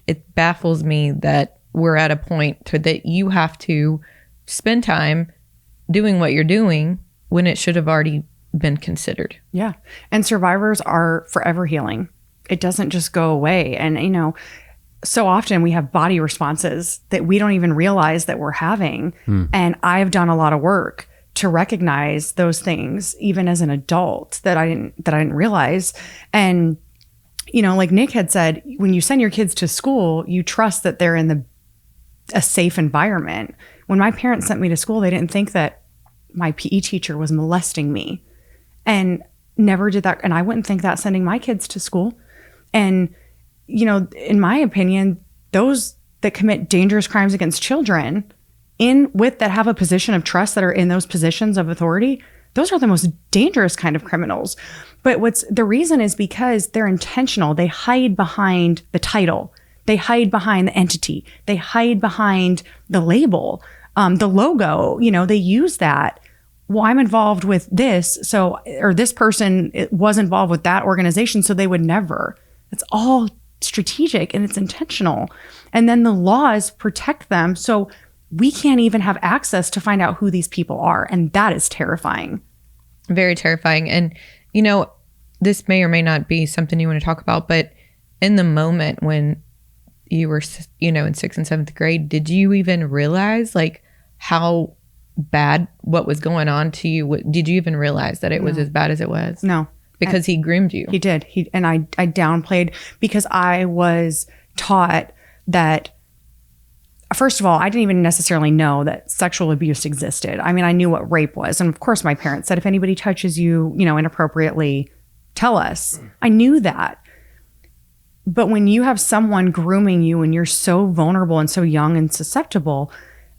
It baffles me that we're at a point that you have to spend time doing what you're doing when it should have already been considered. Yeah. And survivors are forever healing. It doesn't just go away. And, so often we have body responses that we don't even realize that we're having. And I've done a lot of work to recognize those things, even as an adult, that I didn't realize. And like Nick had said, when you send your kids to school, you trust that they're in a safe environment. When my parents sent me to school, they didn't think that my PE teacher was molesting me, and never did that. And I wouldn't think that sending my kids to school. And, in my opinion, those that commit dangerous crimes against children that have a position of trust, that are in those positions of authority, those are the most dangerous kind of criminals. But the reason is because they're intentional. They hide behind the title. They hide behind the entity. They hide behind the label, the logo. They use that. Well, I'm involved with this, or this person was involved with that organization, so they would never. It's all strategic and it's intentional. And then the laws protect them, so we can't even have access to find out who these people are. And that is terrifying. Very terrifying. And, this may or may not be something you want to talk about, but in the moment when you were, in 6th and 7th grade, did you even realize like how bad what was going on to you? Did you even realize that it was as bad as it was? No. Because he groomed you. He did. And I downplayed, because I was taught that first of all, I didn't even necessarily know that sexual abuse existed. I mean, I knew what rape was. And of course, my parents said, if anybody touches you, inappropriately, tell us. I knew that. But when you have someone grooming you and you're so vulnerable and so young and susceptible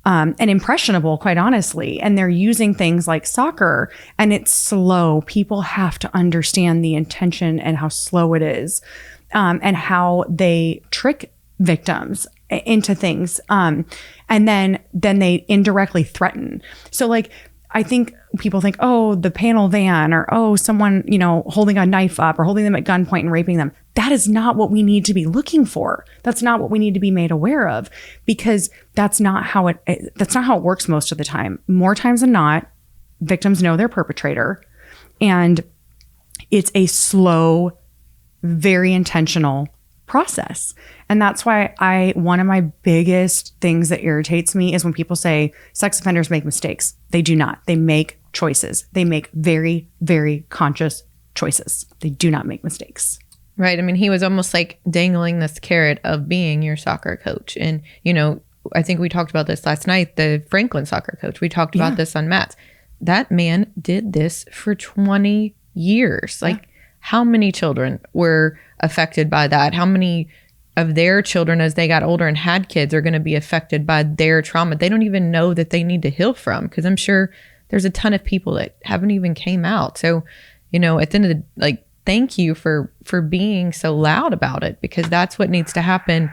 and impressionable, quite honestly, and they're using things like soccer and it's slow, people have to understand the intention and how slow it is and how they trick victims into things. And then they indirectly threaten. So like, I think people think, oh, the panel van or, oh, someone, holding a knife up or holding them at gunpoint and raping them. That is not what we need to be looking for. That's not what we need to be made aware of, because that's not how it works most of the time. More times than not, victims know their perpetrator, and it's a slow, very intentional process. And that's why one of my biggest things that irritates me is when people say sex offenders make mistakes. They do not. They make choices. They make very, very conscious choices. They do not make mistakes. Right. I mean, he was almost like dangling this carrot of being your soccer coach. And, I think we talked about this last night, the Franklin soccer coach. We talked about this on Matt's. That man did this for 20 years. Like, how many children were affected by that? How many of their children, as they got older and had kids, are going to be affected by their trauma they don't even know that they need to heal from? Because I'm sure there's a ton of people that haven't even came out. So, at the end of the, thank you for being so loud about it, because that's what needs to happen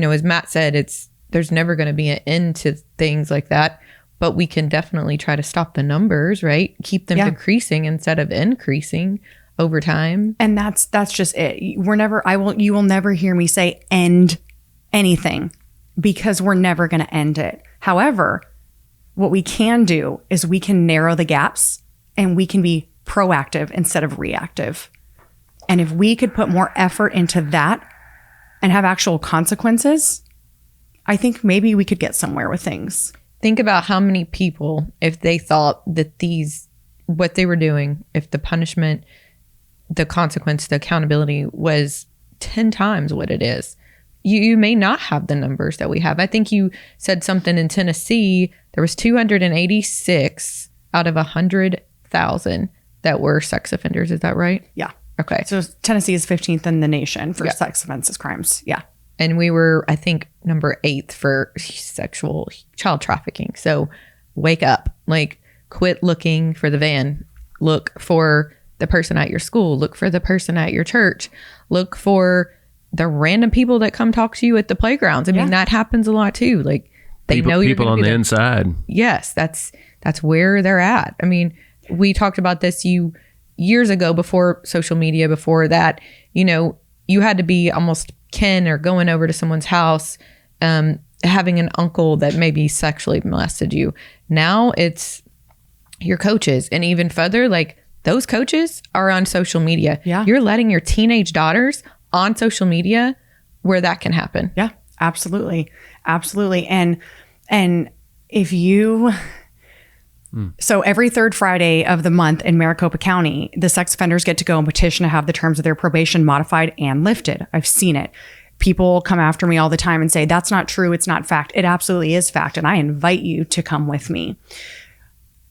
as Matt said, there's never going to be an end to things like that, but we can definitely try to stop the numbers, right? Keep them decreasing instead of increasing over time. And that's just it. You will never hear me say end anything, because we're never going to end it. However, what we can do is we can narrow the gaps and we can be proactive instead of reactive. And if we could put more effort into that and have actual consequences, I think maybe we could get somewhere with things. Think about how many people, if they thought that what they were doing, if the punishment, the consequence, the accountability was 10 times what it is, you may not have the numbers that we have. I think you said something in Tennessee, there was 286 out of 100,000 that were sex offenders. Is that right? Yeah. Okay. So Tennessee is 15th in the nation for sex offenses crimes. Yeah. And we were, I think, number 8 for sexual child trafficking. So wake up, quit looking for the van. Look for the person at your school. Look for the person at your church. Look for the random people that come talk to you at the playgrounds. I mean, that happens a lot too. They know you're people on the inside. Yes, that's where they're at. I mean, we talked about this years ago, before social media, before that, you had to be almost kin or going over to someone's house, having an uncle that maybe sexually molested you. Now it's your coaches, and even further, those coaches are on social media. Yeah. You're letting your teenage daughters on social media where that can happen. Yeah, absolutely. Absolutely. And if you... So every third Friday of the month in Maricopa County, the sex offenders get to go and petition to have the terms of their probation modified and lifted. I've seen it. People come after me all the time and say, that's not true. It's not fact. It absolutely is fact. And I invite you to come with me.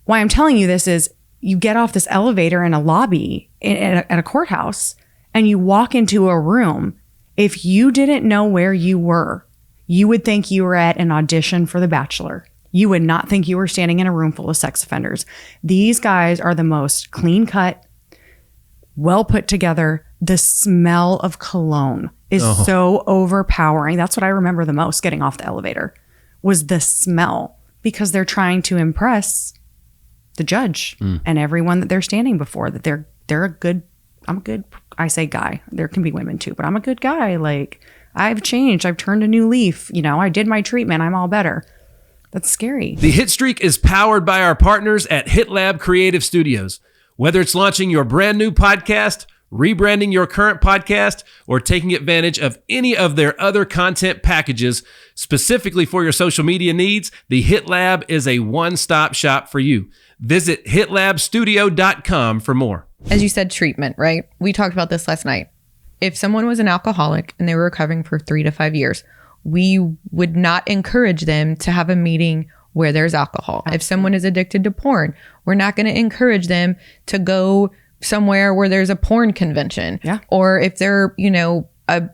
Why I'm telling you this is, you get off this elevator in a lobby at a courthouse and you walk into a room. If you didn't know where you were, you would think you were at an audition for The Bachelor. You would not think you were standing in a room full of sex offenders. These guys are the most clean cut, well put together. The smell of cologne is so overpowering. That's what I remember the most getting off the elevator, was the smell, because they're trying to impress the judge and everyone that they're standing before, that they're a good, I say guy, there can be women too, but I'm a good guy. I've changed. I've turned a new leaf. I did my treatment. I'm all better. That's scary. The Hitstreak is powered by our partners at HitLab Creative Studios. Whether it's launching your brand new podcast, rebranding your current podcast, or taking advantage of any of their other content packages specifically for your social media needs, the HitLab is a one-stop shop for you. Visit hitlabstudio.com for more. As you said, treatment, right? We talked about this last night. If someone was an alcoholic and they were recovering for 3 to 5 years, we would not encourage them to have a meeting where there's alcohol. Absolutely. If someone is addicted to porn, we're not going to encourage them to go somewhere where there's a porn convention. Yeah. Or if they're, a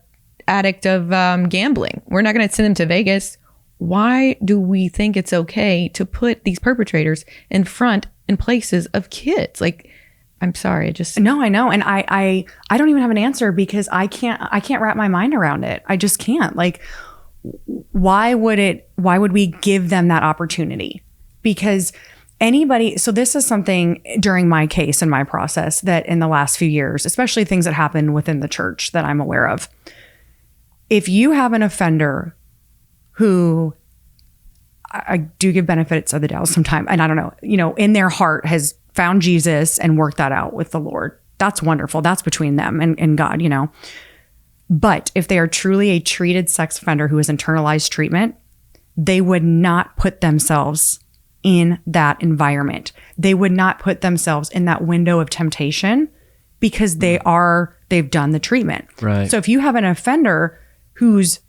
addict of gambling, we're not going to send them to Vegas. Why do we think it's okay to put these perpetrators in places of kids? Like, I'm sorry, No, I know. And I don't even have an answer because I can't wrap my mind around it. I just can't. Like, why would we give them that opportunity? Because so this is something during my case and my process that in the last few years, especially things that happen within the church that I'm aware of. If you have an offender who, I do give benefits of the doubt sometimes, and I don't know, in their heart has found Jesus and worked that out with the Lord, that's wonderful. That's between them and God, But if they are truly a treated sex offender who has internalized treatment, they would not put themselves in that environment. They would not put themselves in that window of temptation because they've done the treatment. Right. So if you have an offender who's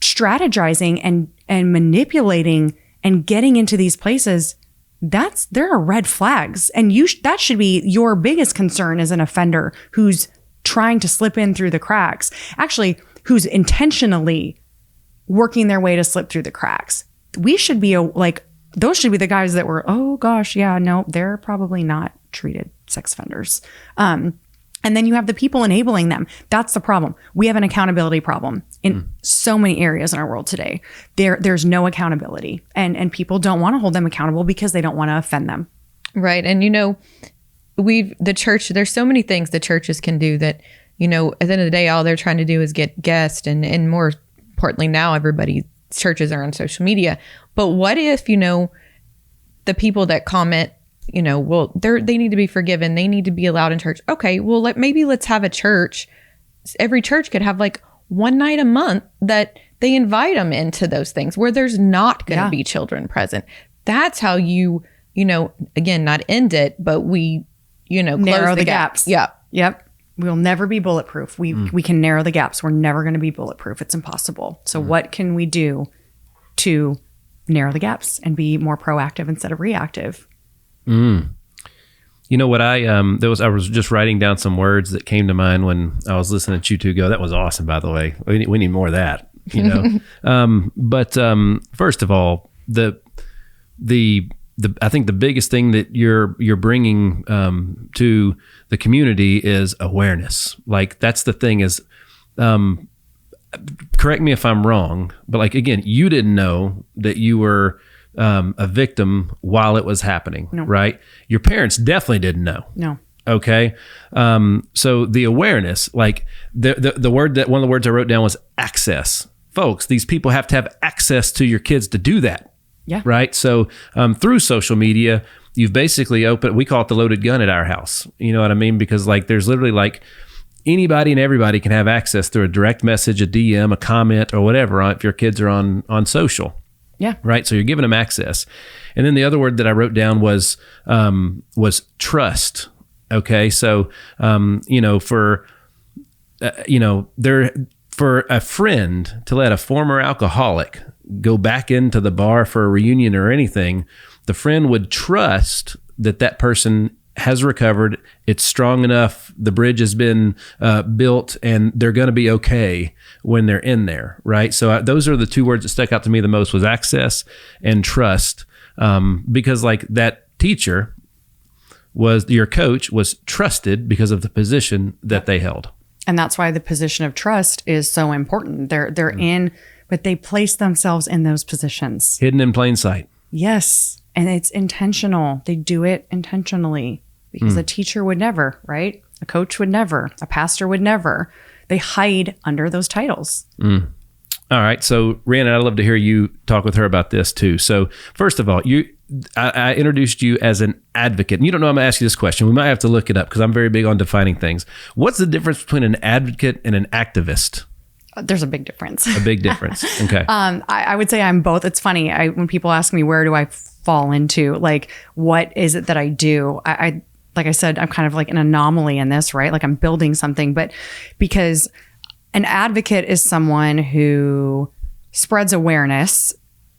strategizing and manipulating and getting into these places, there are red flags. And that should be your biggest concern as an offender who's trying to slip in through the cracks, actually, who's intentionally working their way to slip through the cracks. We should be those should be the guys that were, oh gosh, yeah, no, they're probably not treated sex offenders. And then you have the people enabling them. That's the problem. We have an accountability problem in so many areas in our world today. There's no accountability, and people don't want to hold them accountable because they don't want to offend them. Right. And the church, there's so many things the churches can do that, at the end of the day, all they're trying to do is get guests, and more importantly, now everybody's churches are on social media. But what if, the people that comment, well, they need to be forgiven. They need to be allowed in church. Okay, well, let's have a church. Every church could have like one night a month that they invite them into those things where there's not going to be children present. That's how you, again, not end it, but we, narrow close the gaps. Yep. We'll never be bulletproof. We can narrow the gaps. We're never going to be bulletproof. It's impossible. So what can we do to narrow the gaps and be more proactive instead of reactive? You know what I was just writing down some words that came to mind when I was listening to you two go. That was awesome, by the way. We need more of that, But first of all, I think the biggest thing that you're bringing to the community is awareness. Like, that's the thing is, correct me if I'm wrong, but like, again, you didn't know that you were a victim while it was happening, right? Your parents definitely didn't know. No. Okay. So the awareness, like the word that one of the words I wrote down was access. Folks, these people have to have access to your kids to do that. Yeah. Right. So through social media, you've basically we call it the loaded gun at our house. You know what I mean? Because like there's literally like anybody and everybody can have access through a direct message, a DM, a comment, or whatever if your kids are on social. Yeah. Right. So you're giving them access. And then the other word that I wrote down was trust. Okay. So, for a friend to let a former alcoholic go back into the bar for a reunion or anything, the friend would trust that person has recovered. It's strong enough. The bridge has been built, and they're going to be okay when they're in there, right? So those are the two words that stuck out to me the most, was access and trust, because like that teacher your coach was trusted because of the position that they held. And that's why the position of trust is so important. They're in, but they place themselves in those positions. Hidden in plain sight. Yes. And it's intentional. They do it intentionally because a teacher would never, right? A coach would never. A pastor would never. They hide under those titles. All right. So, Rhiannon, I'd love to hear you talk with her about this too. So, first of all, I introduced you as an advocate. And you don't know I'm going to ask you this question. We might have to look it up because I'm very big on defining things. What's the difference between an advocate and an activist? There's a big difference. A big difference. Okay. I would say I'm both. It's funny. When people ask me, where do I fall into? Like, what is it that I do? I like I said, I'm kind of like an anomaly in this, right? Like I'm building something, but because an advocate is someone who spreads awareness,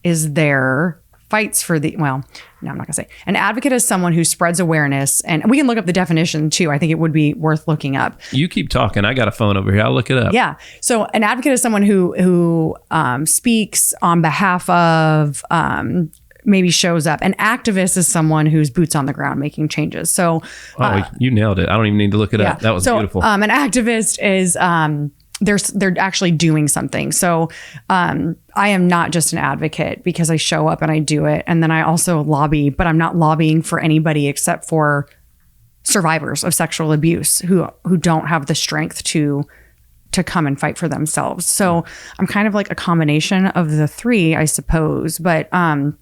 is there, fights for the, well, no, I'm not gonna say. An advocate is someone who spreads awareness, and we can look up the definition too. I think it would be worth looking up. You keep talking. I got a phone over here. I'll look it up. Yeah. So an advocate is someone who speaks on behalf of, maybe shows up. An activist is someone who's boots on the ground making changes. So you nailed it. I don't even need to look it up. That was beautiful. An activist is they're actually doing something. So I am not just an advocate because I show up and I do it. And then I also lobby, but I'm not lobbying for anybody except for survivors of sexual abuse who don't have the strength to come and fight for themselves. So I'm kind of like a combination of the three, I suppose. But and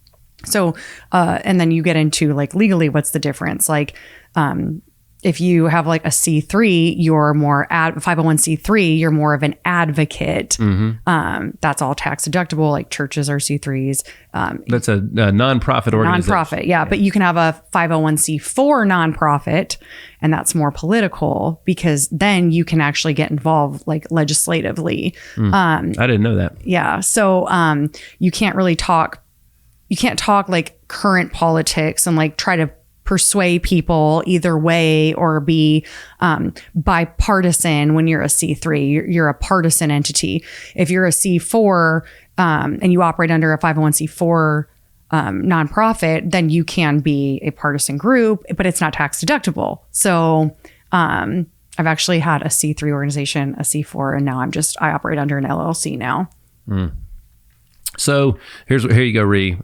then you get into like legally, what's the difference? Like, if you have like a C3, you're more 501c3, you're more of an advocate. That's all tax deductible, like churches are C3s. That's a nonprofit organization. Nonprofit, yeah. But you can have a 501c4 nonprofit, and that's more political because then you can actually get involved like legislatively. I didn't know that. Yeah. So you can't really talk, like current politics and like try to persuade people either way or be bipartisan when you're a C3. You're a partisan entity. If you're a C4 and you operate under a 501c4 nonprofit, then you can be a partisan group, but it's not tax deductible. So I've actually had a C3 organization, a C4, and now I operate under an LLC now. So here you go, Ree.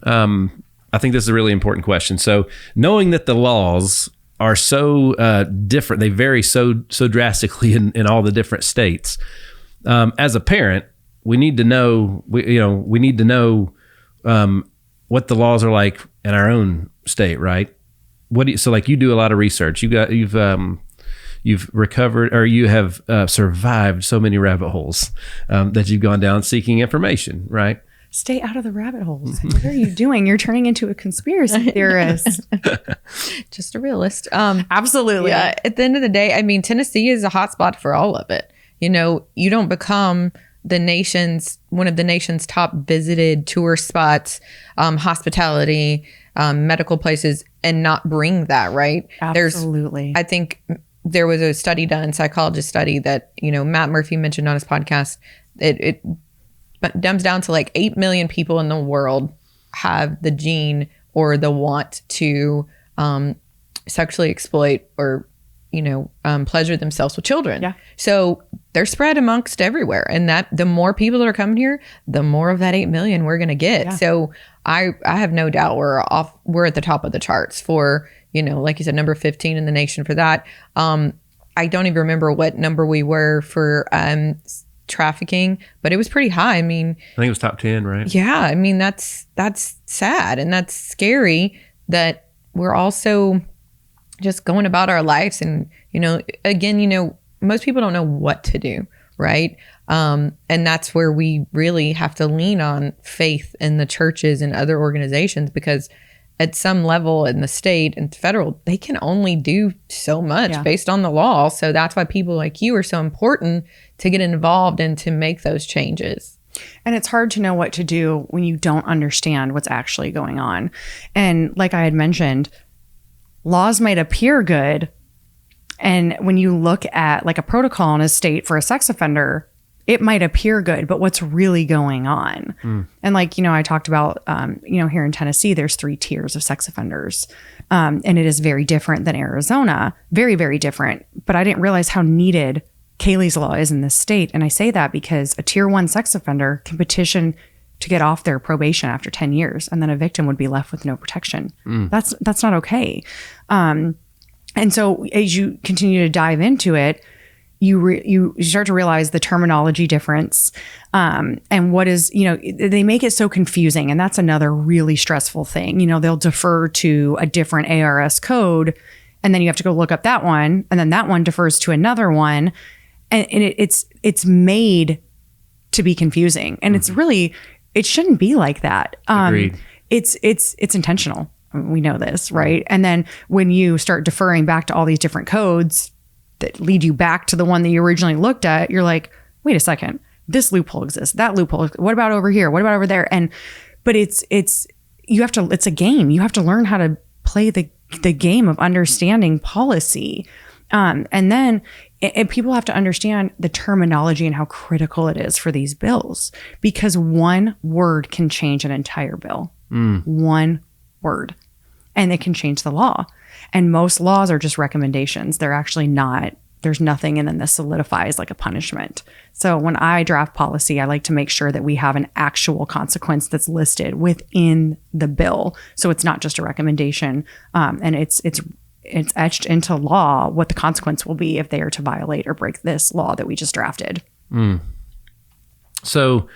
I think this is a really important question. So knowing that the laws are so different, they vary so drastically in all the different states. As a parent, we need to know, we need to know what the laws are like in our own state, right? So like you do a lot of research. You've recovered, or you have survived so many rabbit holes that you've gone down seeking information, right? Stay out of the rabbit holes. What are you doing? You're turning into a conspiracy theorist. Just a realist. Absolutely. Yeah. At the end of the day, I mean, Tennessee is a hotspot for all of it. You don't become one of the nation's top visited tour spots, hospitality, medical places, and not bring that, right? Absolutely. I think there was a study done, psychologist study that, Matt Murphy mentioned on his podcast. It dumbs down to like 8 million people in the world have the gene or the want to sexually exploit or, pleasure themselves with children. Yeah. So they're spread amongst everywhere. And that the more people that are coming here, the more of that 8 million we're going to get. Yeah. So I have no doubt we're at the top of the charts for, like you said, number 15 in the nation for that. I don't even remember what number we were for trafficking, but it was pretty high. I mean, I think it was top 10, right? Yeah. I mean, that's sad and that's scary that we're also just going about our lives. And, again, most people don't know what to do. Right. And that's where we really have to lean on faith in the churches and other organizations, because at some level in the state and federal, they can only do so much based on the law. So that's why people like you are so important to get involved and to make those changes. And it's hard to know what to do when you don't understand what's actually going on. And like I had mentioned, laws might appear good. And when you look at like a protocol in a state for a sex offender, it might appear good, but what's really going on? And like, I talked about, here in Tennessee, there's 3 tiers of sex offenders. And it is very different than Arizona, very, very different. But I didn't realize how needed Kayleigh's law is in this state. And I say that because a tier 1 sex offender can petition to get off their probation after 10 years. And then a victim would be left with no protection. That's not okay. And so as you continue to dive into it, you start to realize the terminology difference, and what is, they make it so confusing. And that's another really stressful thing. They'll defer to a different ARS code, and then you have to go look up that one. And then that one defers to another one. And it's made to be confusing. And it's really, it shouldn't be like that. Agreed. It's intentional. We know this, right? And then when you start deferring back to all these different codes that lead you back to the one that you originally looked at, you're like, wait a second, this loophole exists, that loophole, what about over here? What about over there? But it's a game. You have to learn how to play the game of understanding policy. And then people have to understand the terminology and how critical it is for these bills, because one word can change an entire bill. One word. And it can change the law. And most laws are just recommendations. They're actually not, there's nothing, and then this solidifies like a punishment. So when I draft policy, I like to make sure that we have an actual consequence that's listed within the bill. So it's not just a recommendation. And it's etched into law what the consequence will be if they are to violate or break this law that we just drafted. So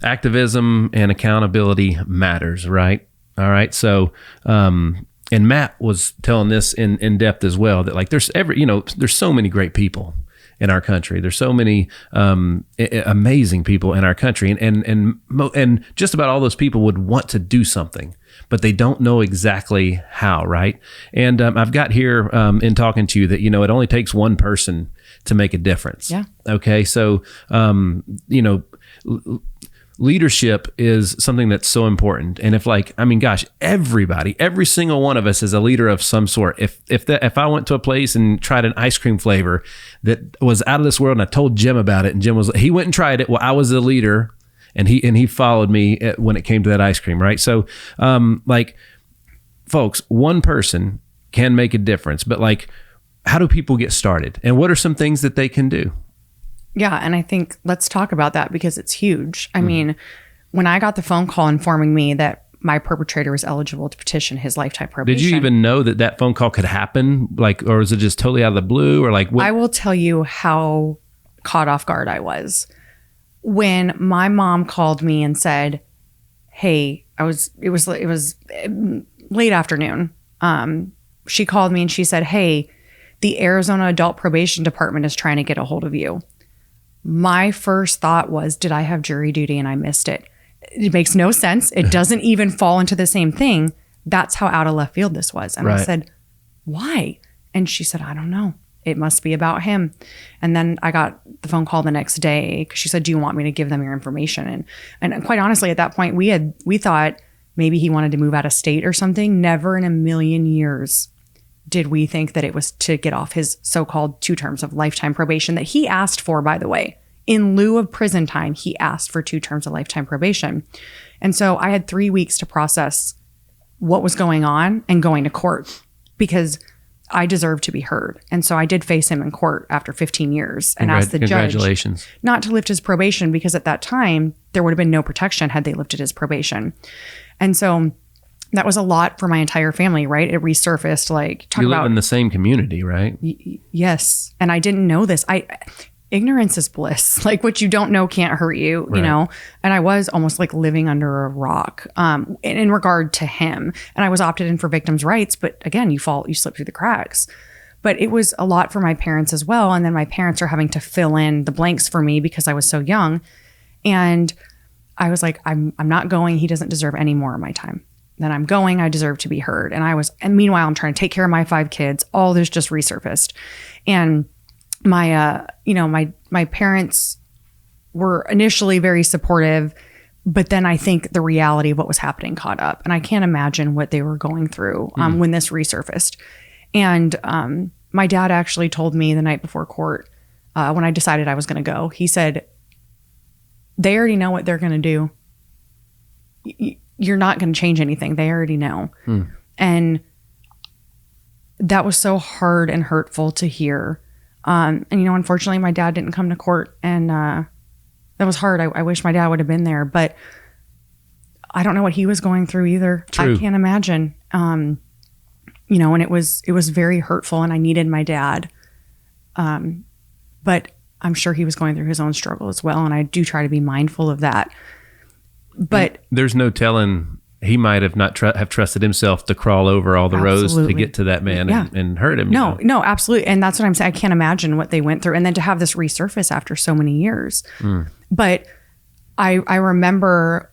activism and accountability matters, right? All right. So, and Matt was telling this in depth as well, that like there's so many great people in our country. There's so many amazing people in our country, and just about all those people would want to do something, but they don't know exactly how, right? And I've got here in talking to you that, it only takes one person to make a difference. Yeah. Okay. So, leadership is something that's so important. And if every single one of us is a leader of some sort. If I went to a place and tried an ice cream flavor that was out of this world, and I told Jim about it, and Jim he went and tried it. Well, I was the leader, and he followed me when it came to that ice cream. Right. So, folks, one person can make a difference, but how do people get started, and what are some things that they can do? Yeah. And I think let's talk about that, because it's huge. I mean, when I got the phone call informing me that my perpetrator was eligible to petition his lifetime probation. Did you even know that phone call could happen? Or was it just totally out of the blue, or what? I will tell you how caught off guard I was. When my mom called me and said, hey, it was late afternoon. She called me and she said, hey, the Arizona Adult Probation Department is trying to get a hold of you. My first thought was, did I have jury duty and I missed it? It makes no sense. It doesn't even fall into the same thing. That's how out of left field this was. And right. I said, why? And she said, I don't know. It must be about him. And then I got the phone call the next day, because she said, do you want me to give them your information? And quite honestly, at that point, we thought maybe he wanted to move out of state or something. Never in a million years did we think that it was to get off his so-called 2 terms of lifetime probation that he asked for, by the way. In lieu of prison time, he asked for 2 terms of lifetime probation. And so I had 3 weeks to process what was going on and going to court, because I deserved to be heard. And so I did face him in court after 15 years and asked the judge not to lift his probation, because at that time there would have been no protection had they lifted his probation. And so that was a lot for my entire family, right? It resurfaced, you live in the same community, right? Yes. And I didn't know this. Ignorance is bliss. What you don't know can't hurt you, right. You know? And I was almost living under a rock in regard to him. And I was opted in for victims' rights, but again, you slip through the cracks. But it was a lot for my parents as well. And then my parents are having to fill in the blanks for me because I was so young. And I was like, I'm not going. He doesn't deserve any more of my time. Then I'm going. I deserve to be heard. And meanwhile, I'm trying to take care of my 5 kids. All this just resurfaced. And my parents were initially very supportive, but then I think the reality of what was happening caught up, and I can't imagine what they were going through when this resurfaced. And my dad actually told me the night before court, when I decided I was going to go, he said, they already know what they're going to do. You're not going to change anything. They already know. And that was so hard and hurtful to hear. And unfortunately, my dad didn't come to court, and that was hard. I wish my dad would have been there, but I don't know what he was going through either. True. I can't imagine. And it was very hurtful, and I needed my dad. But I'm sure he was going through his own struggle as well, and I do try to be mindful of that. But there's no telling, he might have not have trusted himself to crawl over all the rows to get to that man and hurt him. No, absolutely. And that's what I'm saying. I can't imagine what they went through. And then to have this resurface after so many years. But I remember,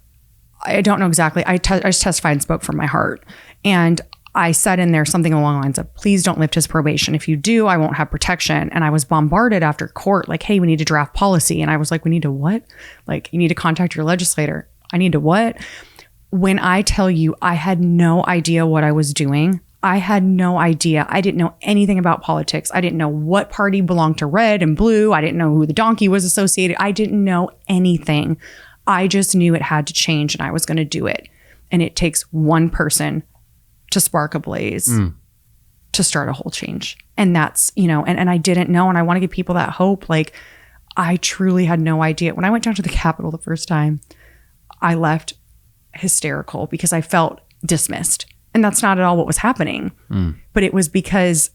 I don't know exactly. I just testified and spoke from my heart. And I said in there something along the lines of, please don't lift his probation. If you do, I won't have protection. And I was bombarded after court, like, hey, we need to draft policy. And I was like, we need to what? Like, you need to contact your legislator. I need to what? When I tell you, I had no idea what I was doing. I had no idea. I didn't know anything about politics. I didn't know what party belonged to red and blue. I didn't know who the donkey was associated. I didn't know anything. I just knew it had to change and I was going to do it. And it takes one person to spark a blaze to start a whole change. And that's, and I didn't know. And I want to give people that hope. Like, I truly had no idea. When I went down to the Capitol the first time, I left hysterical because I felt dismissed. And that's not at all what was happening. But it was because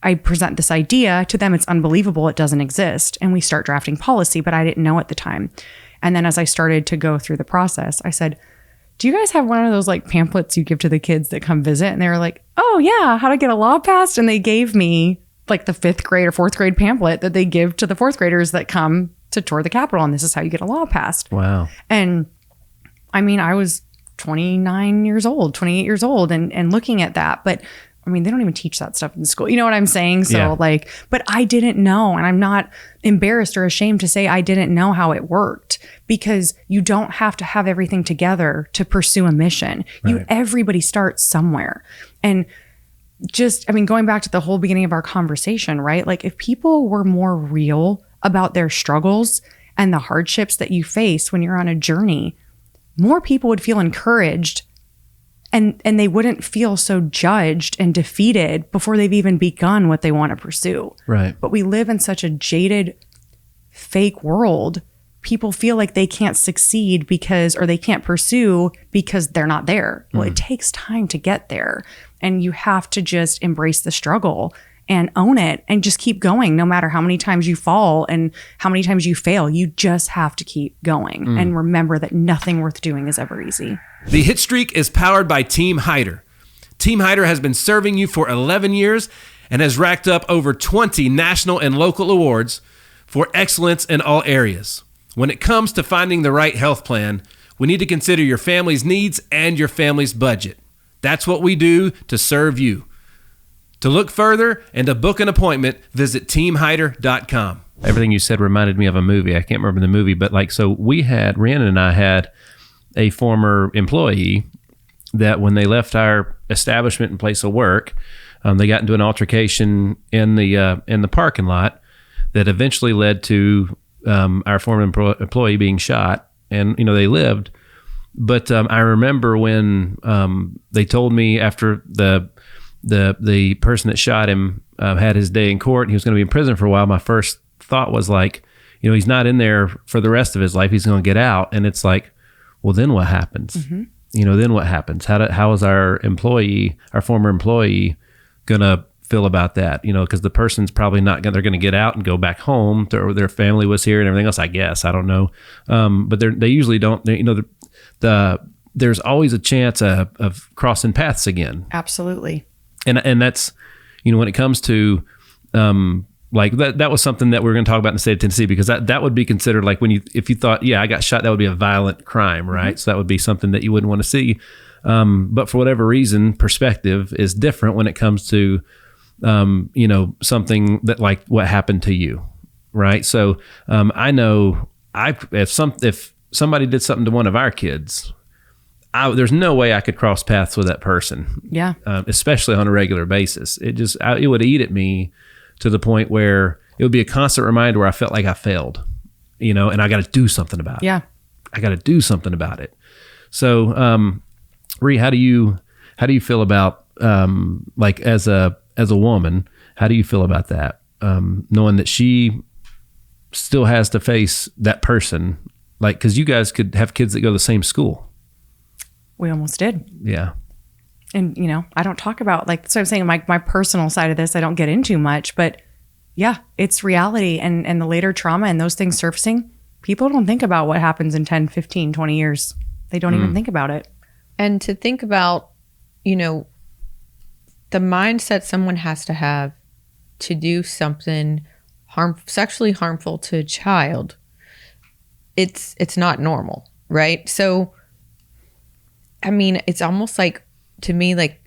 I present this idea to them. It's unbelievable. It doesn't exist. And we start drafting policy, but I didn't know at the time. And then as I started to go through the process, I said, do you guys have one of those like pamphlets you give to the kids that come visit? And they were like, oh yeah, how to get a law passed. And they gave me like the 5th grade or 4th grade pamphlet that they give to the 4th graders that come to tour the Capitol. And this is how you get a law passed. Wow. And I mean, I was 28 years old and looking at that. But I mean, they don't even teach that stuff in school. You know what I'm saying? So but I didn't know. And I'm not embarrassed or ashamed to say I didn't know how it worked, because you don't have to have everything together to pursue a mission. Right. Everybody starts somewhere. And going back to the whole beginning of our conversation, right? Like, if people were more real about their struggles and the hardships that you face when you're on a journey, more people would feel encouraged and they wouldn't feel so judged and defeated before they've even begun what they want to pursue. Right. But we live in such a jaded, fake world. People feel like they can't succeed or they can't pursue because they're not there. Well, it takes time to get there, and you have to just embrace the struggle and own it and just keep going. No matter how many times you fall and how many times you fail, you just have to keep going and remember that nothing worth doing is ever easy. The Hitstreak is powered by Team Hyder. Team Hyder has been serving you for 11 years and has racked up over 20 national and local awards for excellence in all areas. When it comes to finding the right health plan, we need to consider your family's needs and your family's budget. That's what we do to serve you. To look further and to book an appointment, visit teamhyder.com. Everything you said reminded me of a movie. I can't remember the movie, but Rhiannon and I had a former employee that when they left our establishment and place of work, they got into an altercation in the parking lot that eventually led to our former employee being shot, and they lived. But I remember when they told me after the person that shot him had his day in court and he was going to be in prison for a while, my first thought was like, he's not in there for the rest of his life. He's going to get out. And it's like, well, then what happens? Then what happens? How is our former employee going to feel about that? Because the person's probably not going, they're going to get out and go back home. Their family was here and everything else, I guess. I don't know. But they usually don't, there's always a chance of crossing paths again. Absolutely. And that's, when it comes to, that was something that we were going to talk about in the state of Tennessee, because that would be considered like if you thought, I got shot, that would be a violent crime, right? So that would be something that you wouldn't want to see. But for whatever reason, perspective is different when it comes to, something that like what happened to you, right? So I know if somebody did something to one of our kids, there's no way I could cross paths with that person. Yeah. Especially on a regular basis. It would eat at me to the point where it would be a constant reminder where I felt like I failed, and I got to do something about it. Yeah. I got to do something about it. So, Rhea, how do you feel about, as a woman, how do you feel about that? Knowing that she still has to face that person, cause you guys could have kids that go to the same school. We almost did. Yeah. And, I don't talk about so I'm saying my personal side of this, I don't get into much, but yeah, it's reality. And the later trauma and those things surfacing, people don't think about what happens in 10, 15, 20 years. They don't even think about it. And to think about, the mindset someone has to have to do something sexually harmful to a child, it's not normal, right? So, I mean, it's almost like, to me, like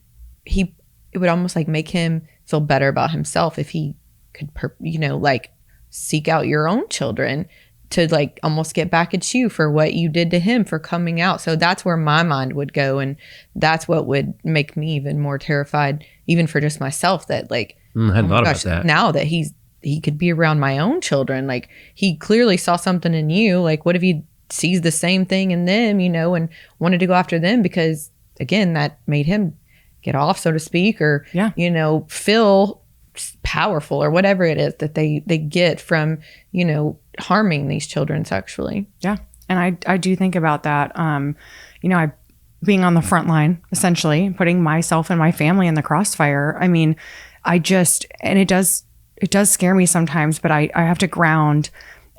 it would almost like make him feel better about himself if he could, like seek out your own children to like almost get back at you for what you did to him for coming out. So that's where my mind would go. And that's what would make me even more terrified, even for just myself, that like, I hadn't thought about that. Now that he could be around my own children, like he clearly saw something in you. Like what if he sees the same thing in them, and wanted to go after them because again, that made him get off, so to speak, or, feel powerful or whatever it is that they get from, harming these children sexually. Yeah. And I do think about that. I being on the front line, essentially putting myself and my family in the crossfire. I mean, and it does scare me sometimes, but I have to ground.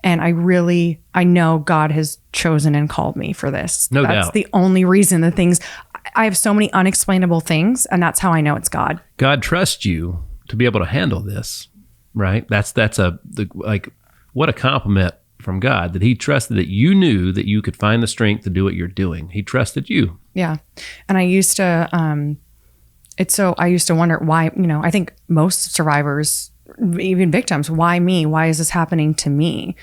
And I know God has chosen and called me for this. No doubt. That's the only reason. I have so many unexplainable things, and that's how I know it's God. God trusts you to be able to handle this, right? What a compliment from God that he trusted that you knew that you could find the strength to do what you're doing. He trusted you. Yeah. And I used to, I used to wonder why, I think most survivors, even victims, why me? Why is this happening to me?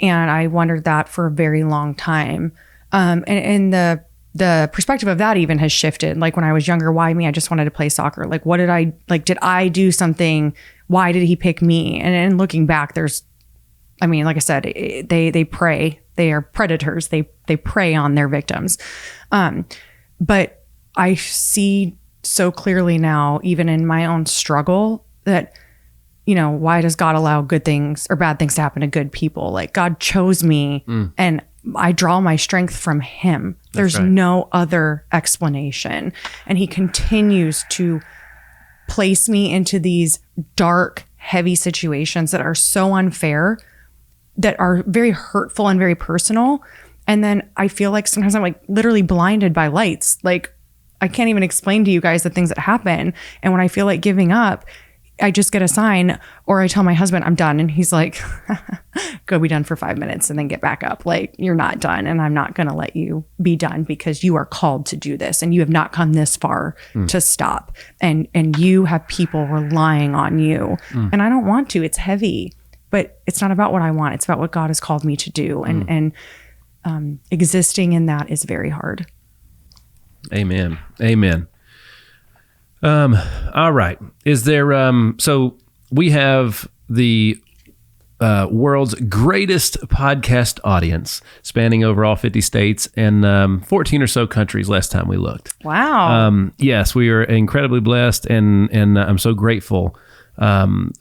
And I wondered that for a very long time. And the perspective of that even has shifted. Like when I was younger, why me? I just wanted to play soccer. Like, did I do something? Why did he pick me? And looking back, like I said, they prey. They are predators. They prey on their victims. But I see so clearly now, even in my own struggle, that, why does God allow good things or bad things to happen to good people? Like God chose me and I draw my strength from him. There's no other explanation. And he continues to place me into these dark, heavy situations that are so unfair, that are very hurtful and very personal. And then I feel like sometimes I'm like literally blinded by lights. Like I can't even explain to you guys the things that happen. And when I feel like giving up, I just get a sign, or I tell my husband I'm done. And he's like, go be done for 5 minutes and then get back up. Like you're not done. And I'm not going to let you be done because you are called to do this. And you have not come this far to stop. And you have people relying on you. And I don't want to. It's heavy. But it's not about what I want. It's about what God has called me to do. And existing in that is very hard. Amen. All right. Is there, so we have the world's greatest podcast audience spanning over all 50 states and 14 or so countries last time we looked. Wow. Yes, we are incredibly blessed and I'm so grateful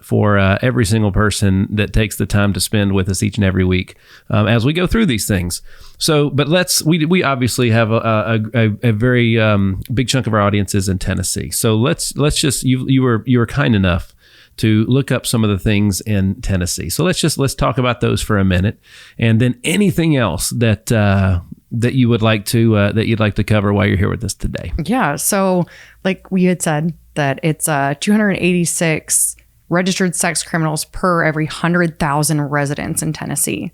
for every single person that takes the time to spend with us each and every week as we go through these things. So, but we obviously have a very big chunk of our audiences in Tennessee. So let's just you were kind enough to look up some of the things in Tennessee. So let's talk about those for a minute, and then anything else that you would like to that you'd like to cover while you're here with us today. Yeah. So like we had said, that it's 286 registered sex criminals per every 100,000 residents in Tennessee.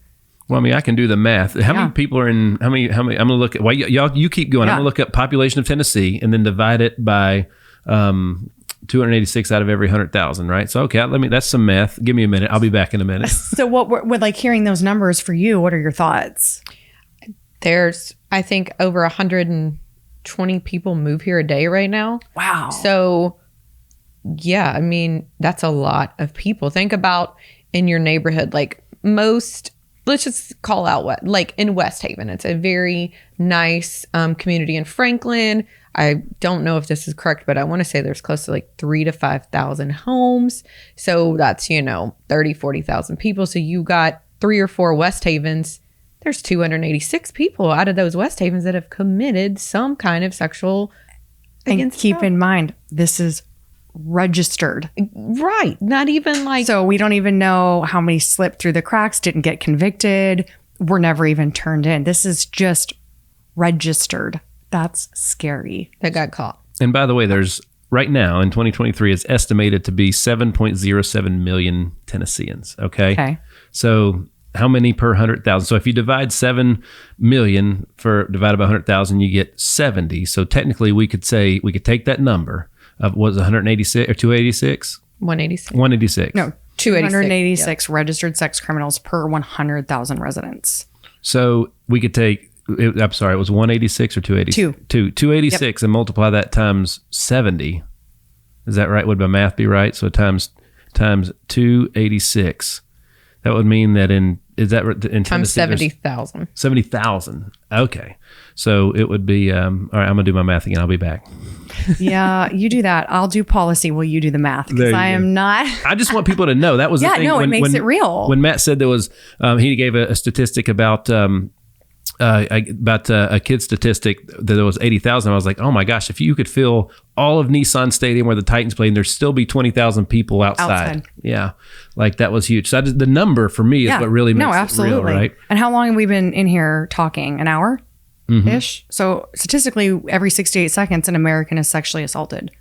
Well, I mean, I can do the math. How many people are in, how many, I'm going to look at, y'all, you keep going. I'm going to look up population of Tennessee and then divide it by 286 out of every 100,000, right? So, okay, that's some math. Give me a minute. I'll be back in a minute. So with like hearing those numbers for you, what are your thoughts? There's, I think, over 120 people move here a day right now. Wow. So, yeah, I mean, that's a lot of people. Think about in your neighborhood, like let's just call out like in West Haven. It's a very nice community in Franklin. I don't know if this is correct, but I want to say there's close to like 3,000 to 5,000 homes. So that's, 30, 40,000 people. So you got 3 or 4 West Havens. There's 286 people out of those West Havens that have committed some kind of sexual and keep in mind, this is registered. Right. Not even like... So we don't even know how many slipped through the cracks, didn't get convicted, were never even turned in. This is just registered. That's scary. That got caught. And by the way, there's right now in 2023, it's estimated to be 7.07 million Tennesseans. Okay. So how many per 100,000? So if you divide 7 million divided by 100,000, you get 70. So technically we could take that number was 186 or 286? 186. 186. No, 286, 286 registered sex criminals per 100,000 residents. So we could take, I'm sorry, it was 186 or 286? 286 and multiply that times 70. Is that right? Would my math be right? So times 286. That would mean that in Times Tennessee, 70,000. 70,000. Okay. So it would be, all right, I'm going to do my math again. I'll be back. Yeah, you do that. I'll do policy while you do the math There because you I go. am not. I just want people to know that was the Yeah, thing. no, it makes it real. When Matt said there was, he gave a statistic about a kid statistic that there was 80,000. I was like, oh my gosh, if you could fill all of Nissan Stadium where the Titans played, and there'd still be 20,000 people outside. Yeah, like that was huge. So the number for me is what really makes it real, right? And how long have we been in here talking? An hour ish. So statistically, every 68 seconds, an American is sexually assaulted.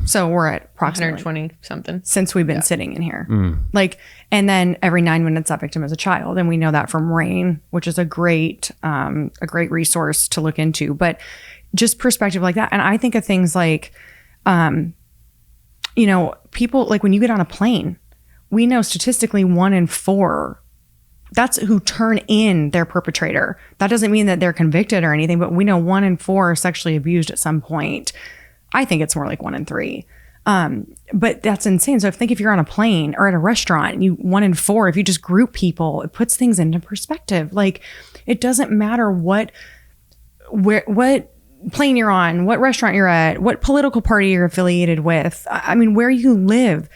So we're at approximately 120 something. since we've been sitting in here. Like, and then every 9 minutes that victim is a child. And we know that from RAIN, which is a great resource to look into, but just perspective like that. And I think of things like, people, like when you get on a plane, we know statistically 1 in 4, that's who turn in their perpetrator. That doesn't mean that they're convicted or anything, but we know 1 in 4 are sexually abused at some point. I think it's more like 1 in 3. But that's insane. So if you're on a plane or at a restaurant, 1 in 4, if you just group people, it puts things into perspective. Like it doesn't matter what plane you're on, what restaurant you're at, what political party you're affiliated with. I mean, where you live,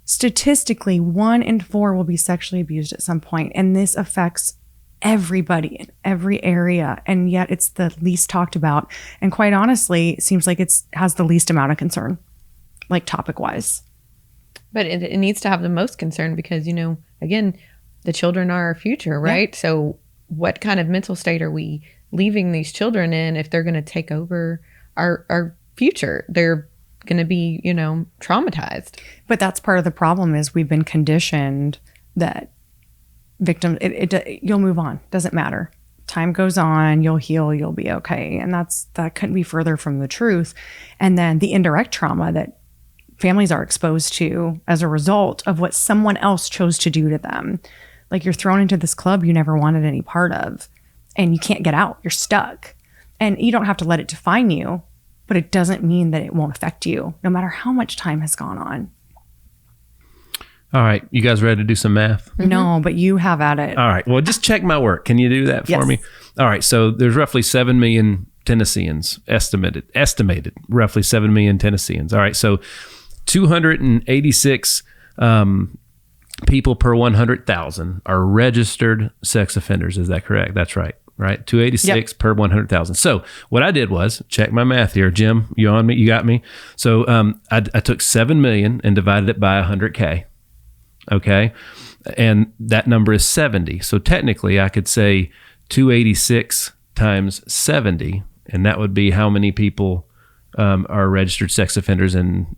statistically 1 in 4 will be sexually abused at some point. And this affects everybody in every area, and yet it's the least talked about, and quite honestly it seems like it's has the least amount of concern, like topic wise. But it needs to have the most concern because again, the children are our future, right? Yeah. So what kind of mental state are we leaving these children in if they're going to take over our future? They're going to be traumatized. But that's part of the problem, is we've been conditioned that victims, you'll move on, doesn't matter, time goes on, you'll heal, you'll be okay. And that couldn't be further from the truth. And then the indirect trauma that families are exposed to as a result of what someone else chose to do to them. Like you're thrown into this club you never wanted any part of, and you can't get out, you're stuck. And you don't have to let it define you, but it doesn't mean that it won't affect you no matter how much time has gone on. All right. You guys ready to do some math? No, but you have at it. All right. Well, just check my work. Can you do that for me? All right. So there's roughly 7 million Tennesseans estimated roughly 7 million Tennesseans. All right. So 286 people per 100,000 are registered sex offenders. Is that correct? That's right. Right. 286 per 100,000. So what I did was check my math here. Jim, you on me? You got me? So I took 7 million and divided it by 100K. Okay. And that number is 70. So technically I could say 286 times 70, and that would be how many people are registered sex offenders in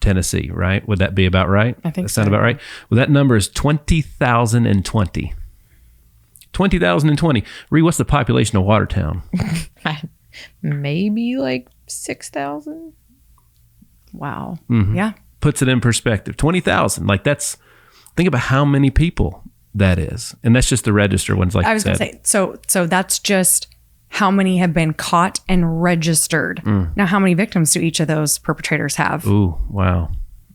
Tennessee, right? Would that be about right? I think that sound about right? Well, that number is 20,020. 20,020. Ree, what's the population of Watertown? Maybe like 6,000. Wow. Mm-hmm. Yeah. Puts it in perspective. 20,000. Like think about how many people that is. And that's just the registered ones, like I was going to say, so that's just how many have been caught and registered. Now, how many victims do each of those perpetrators have? Ooh, wow.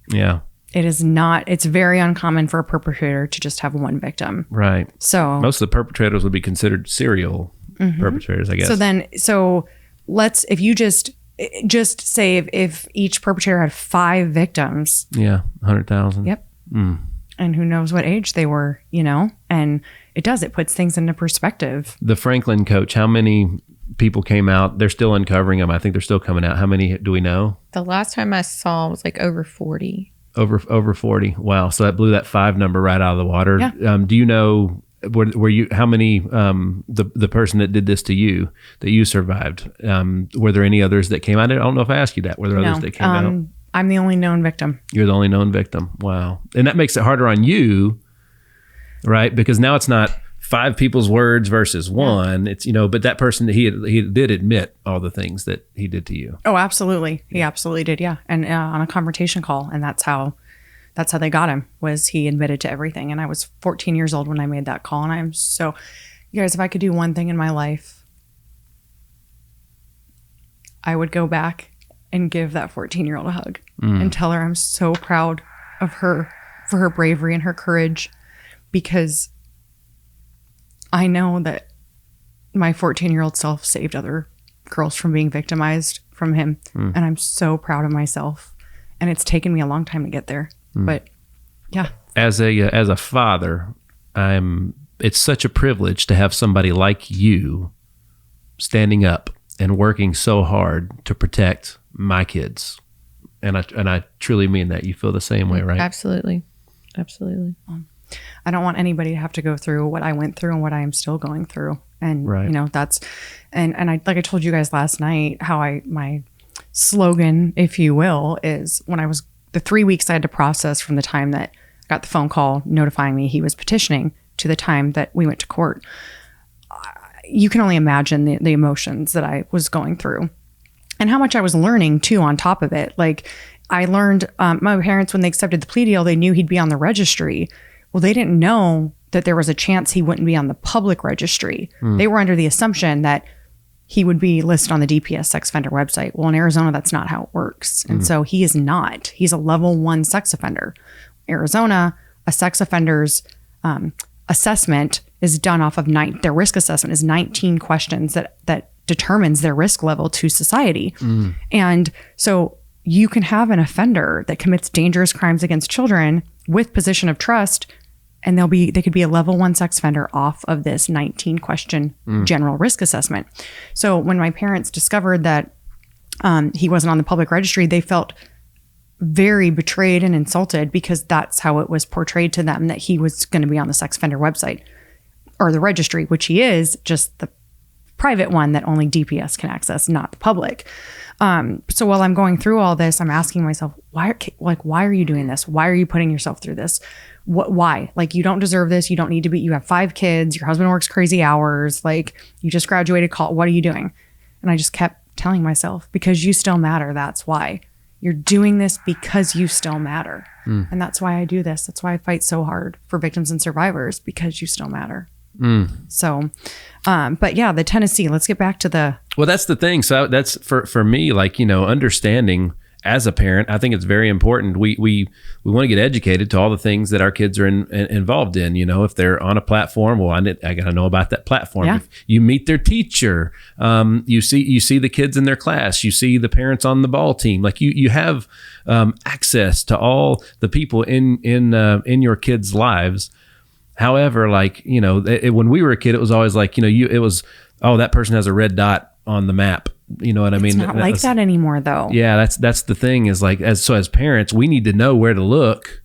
Yeah. It's very uncommon for a perpetrator to just have one victim. Right. So most of the perpetrators would be considered serial perpetrators, I guess. So let's, if you just say if each perpetrator had 5 victims. Yeah. 100,000. Yep. And who knows what age they were, and it puts things into perspective. The Franklin coach, how many people came out? They're still uncovering them. I think they're still coming out. How many do we know? The last time I saw was like over 40. Over 40. Wow. So that blew that 5 number right out of the water. Yeah. Do you know, were you, how many, the person that did this to you, that you survived, were there any others that came out? I don't know if I asked you that. Were there others that came out? I'm the only known victim. You're the only known victim. Wow. And that makes it harder on you, right? Because now it's not 5 people's words versus one. It's, but that person, he did admit all the things that he did to you. Oh, absolutely. He absolutely did. Yeah. And on a confrontation call. And that's how they got him, was he admitted to everything. And I was 14 years old when I made that call. And you guys, if I could do one thing in my life, I would go back and give that 14-year-old a hug and tell her I'm so proud of her for her bravery and her courage, because I know that my 14-year-old self saved other girls from being victimized from him. And I'm so proud of myself. And it's taken me a long time to get there. But yeah. As a father, it's such a privilege to have somebody like you standing up and working so hard to protect my kids. And I truly mean that. You feel the same way, right? Absolutely. I don't want anybody to have to go through what I went through and what I am still going through. And, that's, and I, like I told you guys last night, how my slogan, if you will, is when I was the 3 weeks I had to process from the time that I got the phone call notifying me he was petitioning to the time that we went to court. You can only imagine the emotions that I was going through and how much I was learning too on top of it. Like I learned, my parents, when they accepted the plea deal, they knew he'd be on the registry. Well, they didn't know that there was a chance he wouldn't be on the public registry. They were under the assumption that he would be listed on the DPS sex offender website. Well, in Arizona, that's not how it works. And so he is not. He's a level 1 sex offender. Arizona, a sex offender's assessment is done off of their risk assessment is 19 questions that determines their risk level to society. And so you can have an offender that commits dangerous crimes against children with position of trust, and they could be a level 1 sex offender off of this 19 question general risk assessment. So when my parents discovered that he wasn't on the public registry, they felt very betrayed and insulted, because that's how it was portrayed to them, that he was going to be on the sex offender website or the registry, which he is, just the private one that only DPS can access, not the public. So while I'm going through all this, I'm asking myself, why are you doing this? Why are you putting yourself through this? Why? Like, you don't deserve this. You don't need to be, you have 5 kids. Your husband works crazy hours. Like, you just graduated college. What are you doing? And I just kept telling myself, because you still matter. That's why you're doing this, because you still matter. And that's why I do this. That's why I fight so hard for victims and survivors, because you still matter. So, but yeah, the Tennessee, let's get back to well, that's the thing. So that's for me, like, understanding as a parent, I think it's very important. We want to get educated to all the things that our kids are involved in. If they're on a platform, well, I got to know about that platform. Yeah. If you meet their teacher, you see the kids in their class, you see the parents on the ball team. Like you have access to all the people in your kids' lives. However, like, when we were a kid, it was always like, it was, oh, that person has a red dot on the map. You know what I mean? It's not like that anymore, though. Yeah, that's the thing, is like, as parents, we need to know where to look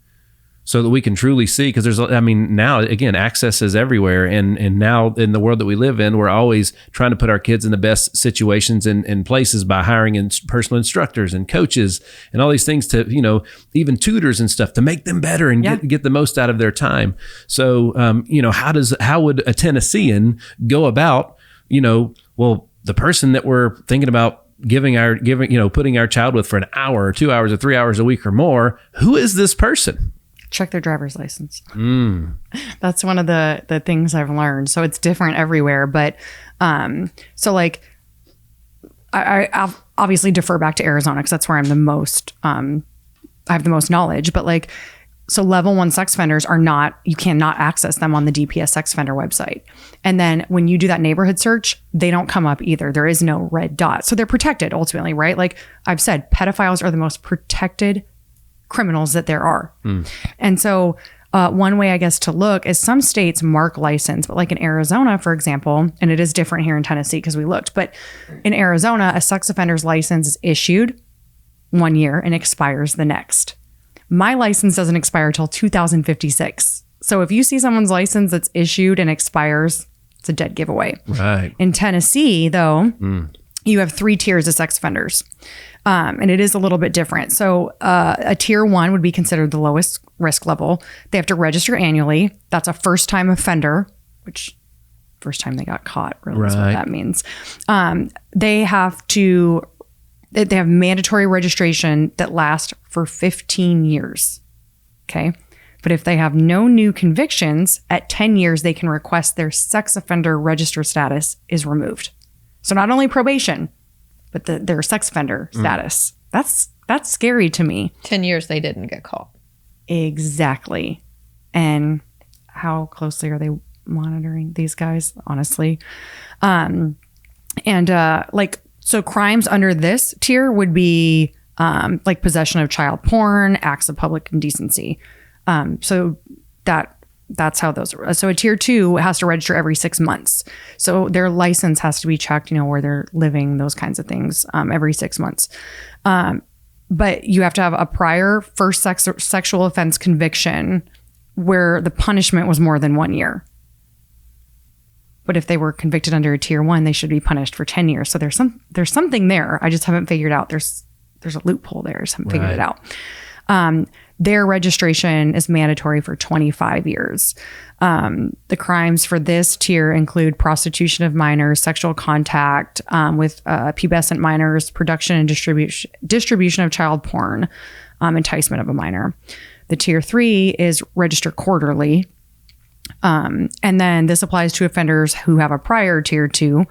so that we can truly see, because now, again, access is everywhere. And now in the world that we live in, we're always trying to put our kids in the best situations and places by hiring personal instructors and coaches and all these things to, even tutors and stuff to make them better and get the most out of their time. So, how would a Tennessean go about, the person that we're thinking about putting our child with for an hour or 2 hours or 3 hours a week or more, who is this person? Check their driver's license. That's one of the things I've learned. So it's different everywhere. But so like I obviously defer back to Arizona, because that's where I'm the most, I have the most knowledge. But like, so level 1 sex offenders you cannot access them on the DPS sex offender website. And then when you do that neighborhood search, they don't come up either. There is no red dot. So they're protected ultimately, right? Like I've said, pedophiles are the most protected criminals that there are. And so one way, I guess, to look is some states mark license, but like in Arizona, for example, and it is different here in Tennessee because we looked, but in Arizona, a sex offender's license is issued 1 year and expires the next. My license doesn't expire till 2056. So if you see someone's license that's issued and expires, it's a dead giveaway. Right. In Tennessee, though, you have 3 tiers of sex offenders. And it is a little bit different. So a tier 1 would be considered the lowest risk level. They have to register annually. That's a first time offender which first time they got caught really is what Right. that means. They have mandatory registration that lasts for 15 years. Okay. But if they have no new convictions, at 10 years, they can request their sex offender register status is removed. So not only probation, but their sex offender status. That's scary to me. 10 years they didn't get caught. Exactly. And how closely are they monitoring these guys, honestly? So crimes under this tier would be like possession of child porn, acts of public indecency. So that's how those are. So a tier 2 has to register every 6 months. So their license has to be checked, where they're living, those kinds of things, every 6 months. But you have to have a prior first sexual offense conviction where the punishment was more than 1 year. But if they were convicted under a tier 1, they should be punished for 10 years. So there's something there. I just haven't figured out. There's a loophole there. I just haven't figured it out. Their registration is mandatory for 25 years. The crimes for this tier include prostitution of minors, sexual contact with pubescent minors, production and distribution of child porn, enticement of a minor. The tier 3 is register quarterly. And then this applies to offenders who have a prior tier 2,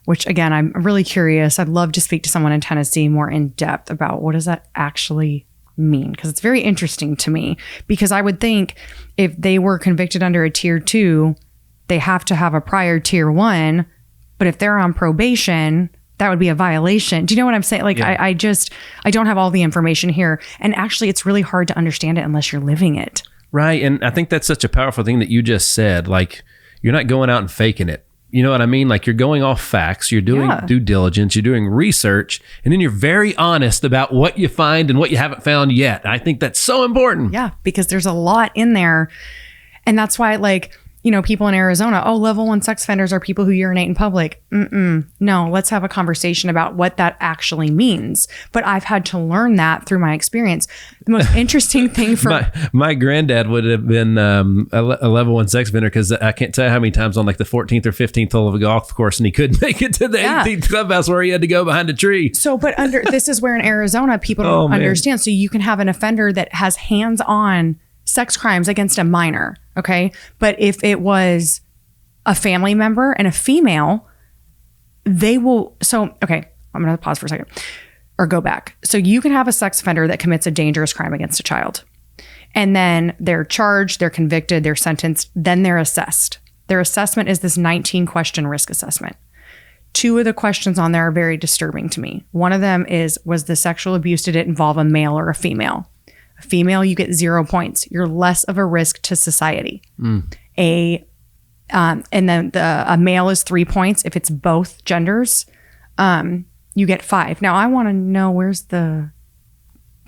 which again, I'm really curious. I'd love to speak to someone in Tennessee more in depth about what does that actually mean? Because it's very interesting to me, because I would think if they were convicted under a tier 2, they have to have a prior tier 1, but if they're on probation, that would be a violation. Do you know what I'm saying? Like, yeah. I don't have all the information here. And actually, it's really hard to understand it unless you're living it. Right. And I think that's such a powerful thing that you just said. Like, you're not going out and faking it. You know what I mean? Like, you're going off facts, you're doing due diligence, you're doing research, and then you're very honest about what you find and what you haven't found yet. I think that's so important. Yeah, because there's a lot in there. And that's why, like, people in Arizona, level 1 sex offenders are people who urinate in public. No, let's have a conversation about what that actually means. But I've had to learn that through my experience. The most interesting thing for my granddad would have been a level 1 sex offender, because I can't tell you how many times on like the 14th or 15th hole of a golf course, and he couldn't make it to the 18th clubhouse where he had to go behind a tree. So, but this is where in Arizona people don't understand. So you can have an offender that has hands-on sex crimes against a minor, okay? But if it was a family member and a female, they will... So, okay, I'm going to pause for a second or go back. So you can have a sex offender that commits a dangerous crime against a child. And then they're charged, they're convicted, they're sentenced, then they're assessed. Their assessment is this 19-question risk assessment. 2 of the questions on there are very disturbing to me. One of them is, was the sexual abuse, did it involve a male or a female? Female, you get 0 points. You're less of a risk to society. And then a male is 3 points. If it's both genders, you get 5. Now I want to know, where's the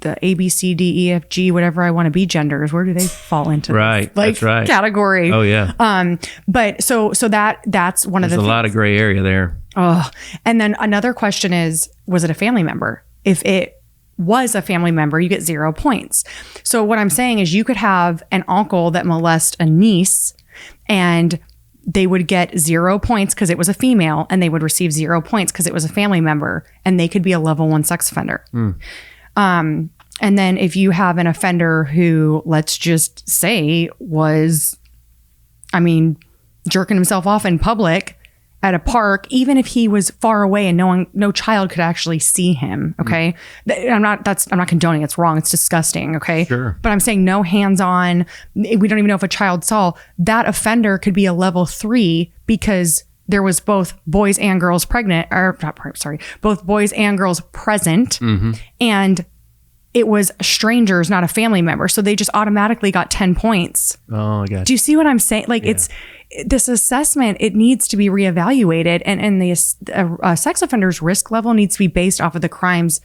A, B, C, D, E, F, G, whatever I want to be genders. Where do they fall into right? This, that's right. Category? Oh yeah. But so that's one of the. There's a lot of gray area there. Oh, and then another question is, was it a family member? If it was a family member, you get 0 points. So what I'm saying is, you could have an uncle that molest a niece, and they would get 0 points because it was a female, and they would receive 0 points because it was a family member, and they could be a level 1 sex offender. And then if you have an offender who, let's just say, was, jerking himself off in public at a park, even if he was far away and no child could actually see him. Okay. I'm not condoning it's wrong. It's disgusting. Okay. Sure. But I'm saying no hands-on. We don't even know if a child saw. That offender could be a level 3 because there was both boys and girls both boys and girls present. And it was strangers, not a family member. So they just automatically got 10 points. Oh, I got you. Do you see what I'm saying? Like, it's this assessment, it needs to be reevaluated. And the sex offender's risk level needs to be based off of the crimes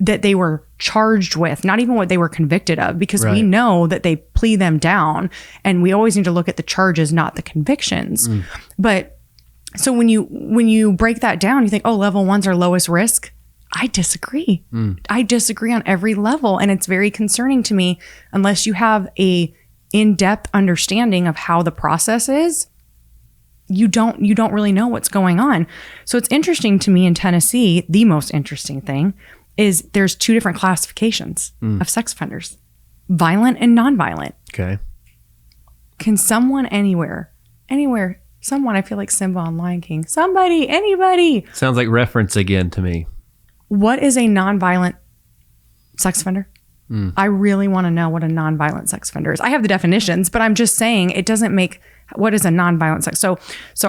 that they were charged with, not even what they were convicted of, because we know that they plea them down. And we always need to look at the charges, not the convictions. But so when you break that down, you think, level 1's our lowest risk. I disagree. I disagree on every level. And it's very concerning to me, unless you have a in-depth understanding of how the process is, you don't really know what's going on. So it's interesting to me in Tennessee, the most interesting thing is there's 2 different classifications of sex offenders, violent and nonviolent. Okay. Can someone anywhere, someone, I feel like Simba on Lion King, somebody, anybody. Sounds like reference again to me. What is a nonviolent sex offender? I really want to know what a nonviolent sex offender is. I have the definitions, but I'm just saying it doesn't make, what is a nonviolent sex? So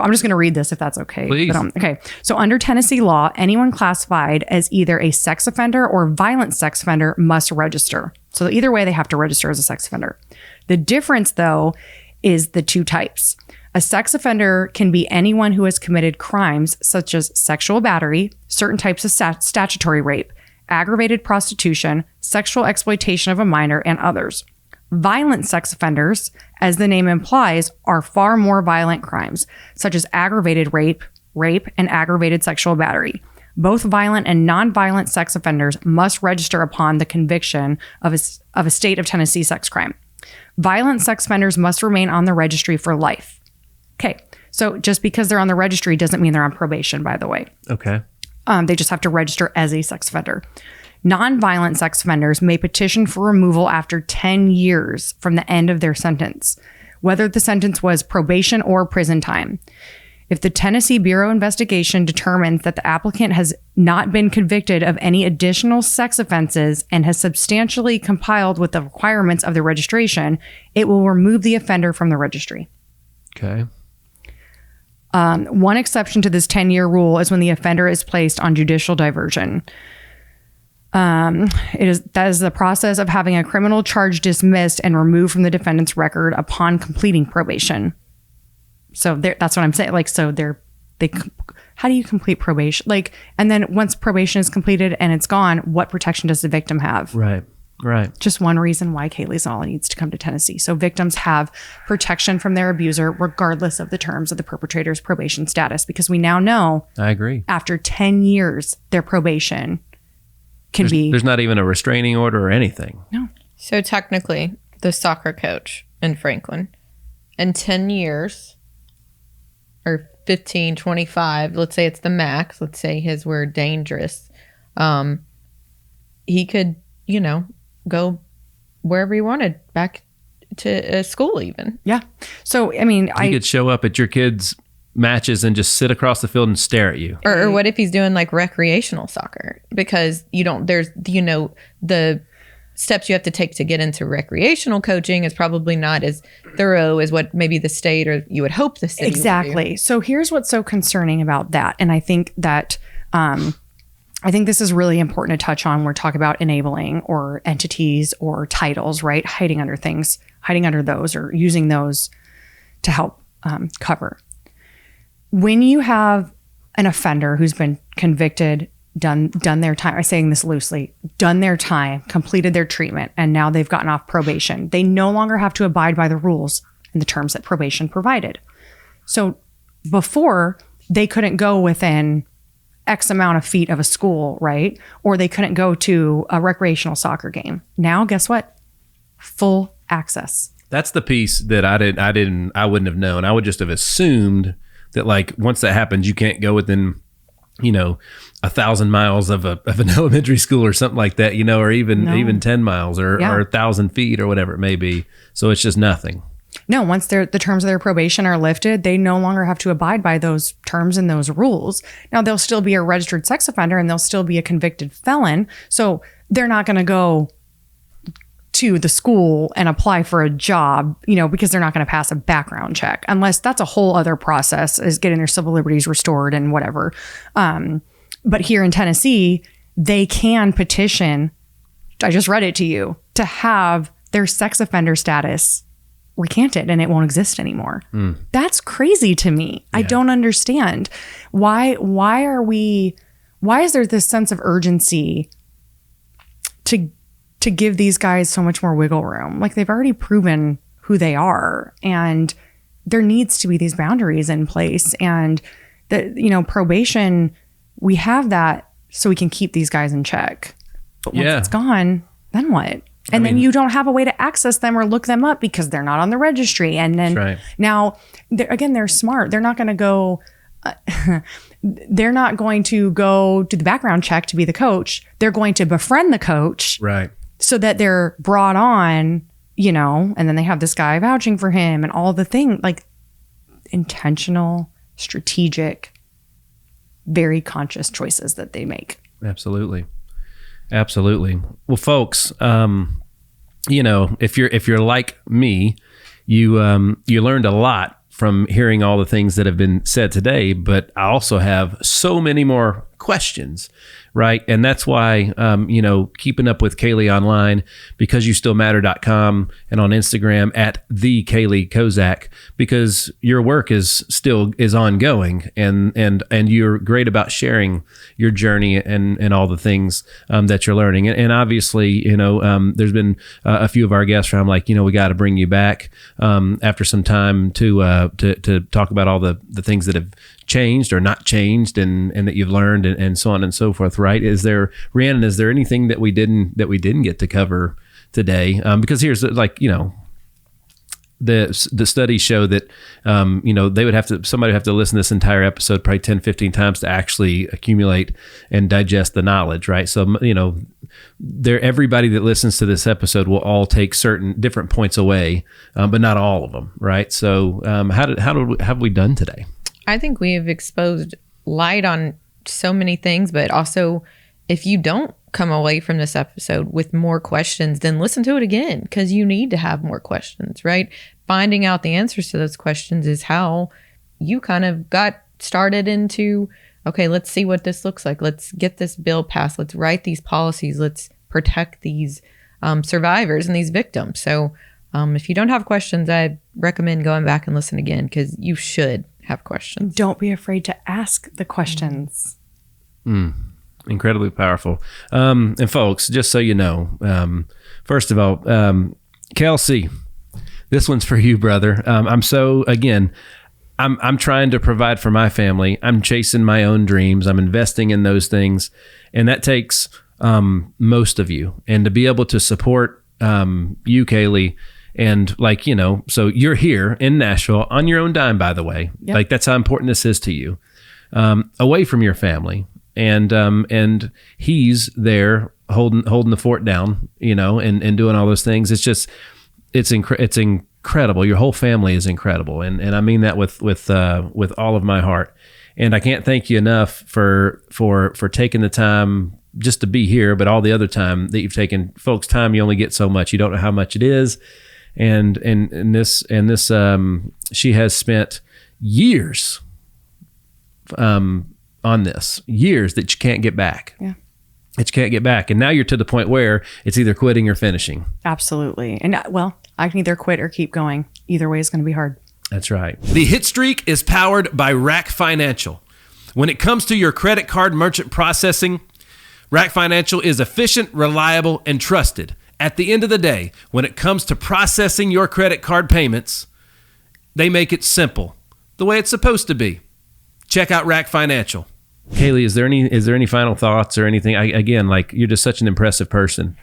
I'm just going to read this if that's okay. Please. Okay. So under Tennessee law, anyone classified as either a sex offender or violent sex offender must register. So either way, they have to register as a sex offender. The difference, though, is the 2 types. A sex offender can be anyone who has committed crimes such as sexual battery, certain types of statutory rape, aggravated prostitution, sexual exploitation of a minor, and others. Violent sex offenders, as the name implies, are far more violent crimes, such as aggravated rape, and aggravated sexual battery. Both violent and non-violent sex offenders must register upon the conviction of a state of Tennessee sex crime. Violent sex offenders must remain on the registry for life. Okay, so just because they're on the registry doesn't mean they're on probation, by the way. Okay. They just have to register as a sex offender. Non-violent sex offenders may petition for removal after 10 years from the end of their sentence, whether the sentence was probation or prison time. If the Tennessee Bureau of Investigation determines that the applicant has not been convicted of any additional sex offenses and has substantially complied with the requirements of the registration, it will remove the offender from the registry. Okay. One exception to this 10-year rule is when the offender is placed on judicial diversion. That is the process of having a criminal charge dismissed and removed from the defendant's record upon completing probation. So that's what I'm saying. Like, so how do you complete probation? Like, and then once probation is completed and it's gone, what protection does the victim have? Right. Just one reason why Kayleigh Kozak needs to come to Tennessee. So victims have protection from their abuser, regardless of the terms of the perpetrator's probation status, because we now know. I agree. After 10 years, their probation there's not even a restraining order or anything. No. So technically, the soccer coach in Franklin, in 10 years or 15, 25, let's say it's the max, let's say his were dangerous, he could, go wherever he wanted, back to school even. Yeah. So, I mean, you could show up at your kids' matches and just sit across the field and stare at you. Or what if he's doing like recreational soccer? Because the steps you have to take to get into recreational coaching is probably not as thorough as what maybe the state or you would hope the city exactly would do. So here's what's so concerning about that. And I think that, I think this is really important to touch on when we're talking about enabling or entities or titles, right? Hiding under those or using those to help cover. When you have an offender who's been convicted, done their time, I'm saying this loosely, done their time, completed their treatment, and now they've gotten off probation, they no longer have to abide by the rules and the terms that probation provided. So before, they couldn't go within X amount of feet of a school, right? Or they couldn't go to a recreational soccer game. Now, guess what? Full access. That's the piece that I wouldn't have known. I would just have assumed that, like, once that happens, you can't go within, 1,000 miles of an elementary school or something like that, or even 10 miles or 1,000 feet or whatever it may be. So it's just nothing. No, once the terms of their probation are lifted, they no longer have to abide by those terms and those rules. Now, they'll still be a registered sex offender and they'll still be a convicted felon. So they're not going to go to the school and apply for a job, because they're not going to pass a background check, unless that's a whole other process, is getting their civil liberties restored and whatever. But here in Tennessee, they can petition, I just read it to you, to have their sex offender status recanted and it won't exist anymore. That's crazy to me. Yeah. I don't understand. Why is there this sense of urgency to give these guys so much more wiggle room? Like, they've already proven who they are, and there needs to be these boundaries in place. And that, probation, we have that so we can keep these guys in check. But once it's gone, then what? And then you don't have a way to access them or look them up because they're not on the registry. And then now, they're smart. They're not going to go... they're not going to go do the background check to be the coach. They're going to befriend the coach. Right. So that they're brought on, and then they have this guy vouching for him and all the thing, like intentional, strategic, very conscious choices that they make. Absolutely. Well, folks, if you're like me, you learned a lot from hearing all the things that have been said today, but I also have so many more questions, right? And that's why, keeping up with Kayleigh online, BecauseYouStillMatter.com, and on Instagram at the Kayleigh Kozak, because your work is ongoing, and you're great about sharing your journey and all the things that you're learning. And obviously, there's been a few of our guests where I'm like, we got to bring you back after some time to talk about all the things that have changed or not changed and that you've learned and so on and so forth, right? Rhiannon, is there anything that we didn't get to cover today? Because here's the studies show that somebody would have to listen to this entire episode probably 10, 15 times to actually accumulate and digest the knowledge, right? So everybody that listens to this episode will all take certain different points away, but not all of them, right? So how have we done today? I think we have exposed light on so many things, but also if you don't come away from this episode with more questions, then listen to it again, because you need to have more questions, right? Finding out the answers to those questions is how you kind of got started into, okay, let's see what this looks like. Let's get this bill passed. Let's write these policies. Let's protect these survivors and these victims. So if you don't have questions, I recommend going back and listen again, because you should have questions. Don't be afraid to ask the questions. Incredibly powerful. And folks, just so you know, first of all, Kelsey, this one's for you, brother. I'm trying to provide for my family. I'm chasing my own dreams. I'm investing in those things. And that takes most of you. And to be able to support you, Kayleigh, and so you're here in Nashville on your own dime, by the way. Yep. Like, that's how important this is to you, away from your family. And he's there holding the fort down, and doing all those things. It's just, it's incredible. Your whole family is incredible. And I mean that with all of my heart. And I can't thank you enough for taking the time just to be here, but all the other time that you've taken. Folks, time, you only get so much. You don't know how much it is. And this she has spent years on this, years that you can't get back. Yeah. That you can't get back. And now you're to the point where it's either quitting or finishing. Absolutely. And I can either quit or keep going. Either way is going to be hard. That's right. The Hitstreak is powered by Rack Financial. When it comes to your credit card merchant processing, Rack Financial is efficient, reliable, and trusted. At the end of the day, when it comes to processing your credit card payments, they make it simple, the way it's supposed to be. Check out Rack Financial. Kayleigh, is there any final thoughts or anything? You're just such an impressive person,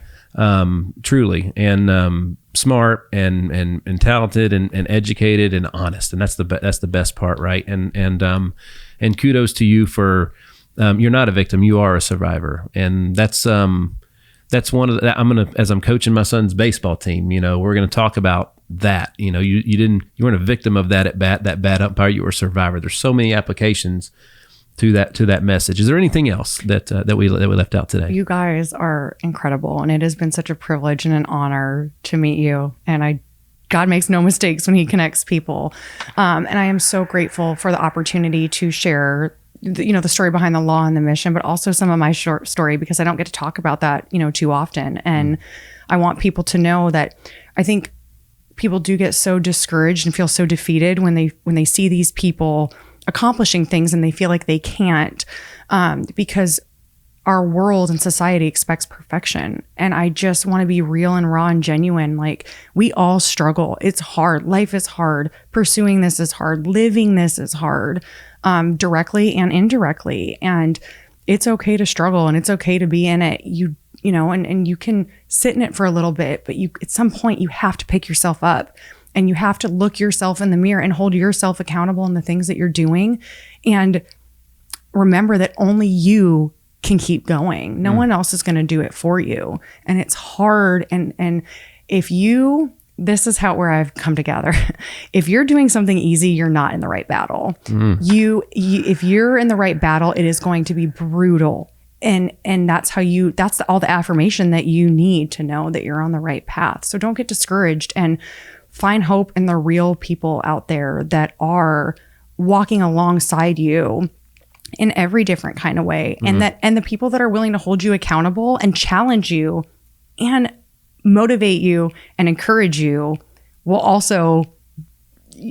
truly, and smart and talented and educated and honest, and that's the best part, right? And kudos to you for you're not a victim, you are a survivor, and that's one of the, as I'm coaching my son's baseball team, we're going to talk about that. You weren't a victim of that at bat, that bad umpire. You were a survivor. There's so many applications to that message. Is there anything else that we left out today? You guys are incredible, and it has been such a privilege and an honor to meet you. And God makes no mistakes when He connects people. And I am so grateful for the opportunity to share the story behind the law and the mission, but also some of my short story, because I don't get to talk about that, too often. And I want people to know that I think people do get so discouraged and feel so defeated when they see these people accomplishing things and they feel like they can't, because our world and society expects perfection. And I just want to be real and raw and genuine. Like, we all struggle. It's hard. Life is hard. Pursuing this is hard. Living this is hard, directly and indirectly. And it's okay to struggle, and it's okay to be in it. and you can sit in it for a little bit, but at some point you have to pick yourself up and you have to look yourself in the mirror and hold yourself accountable in the things that you're doing. And remember that only you can keep going. No one else is going to do it for you. And it's hard. And this is where I've come together. If you're doing something easy, you're not in the right battle. If you're in the right battle, it is going to be brutal. And that's all the affirmation that you need to know that you're on the right path. So don't get discouraged and find hope in the real people out there that are walking alongside you in every different kind of way. And the people that are willing to hold you accountable and challenge you and motivate you and encourage you will also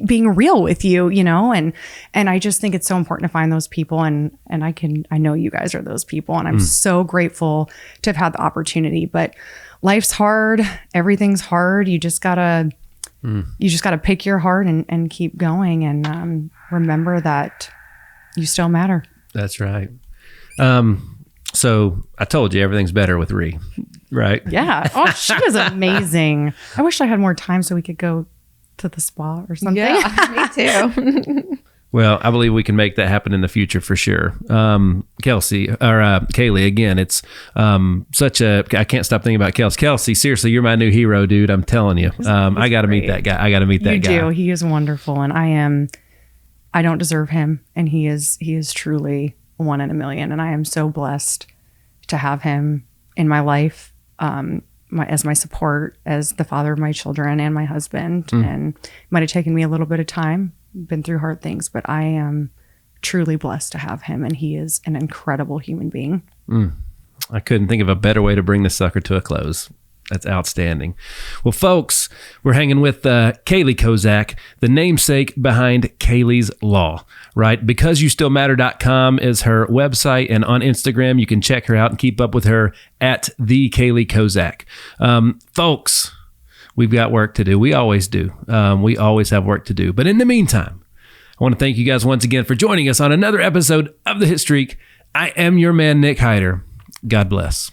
being real with you, and I just think it's so important to find those people, and I know you guys are those people, and I'm so grateful to have had the opportunity. But life's hard, everything's hard. You just gotta pick your heart and keep going, and remember that you still matter. That's right. So I told you everything's better with Ree, right? Yeah. Oh, she was amazing. I wish I had more time so we could go to the spa or something. Yeah, me too. Well, I believe we can make that happen in the future for sure. Kayleigh, again, it's I can't stop thinking about Kelsey. Kelsey, seriously, you're my new hero, dude. I'm telling you. I got to meet that guy. You do. He is wonderful. And I don't deserve him. And he is truly one in a million. And I am so blessed to have him in my life, as my support, as the father of my children and my husband. And it might have taken me a little bit of time, been through hard things, but I am truly blessed to have him. And he is an incredible human being. I couldn't think of a better way to bring this sucker to a close. That's outstanding. Well, folks, we're hanging with Kayleigh Kozak, the namesake behind Kayleigh's Law, right? BecauseYouStillMatter.com is her website, and on Instagram, you can check her out and keep up with her at the Kayleigh Kozak. Folks, we've got work to do. We always do. We always have work to do. But in the meantime, I want to thank you guys once again for joining us on another episode of the Hitstreak. I am your man, Nick Hyder. God bless.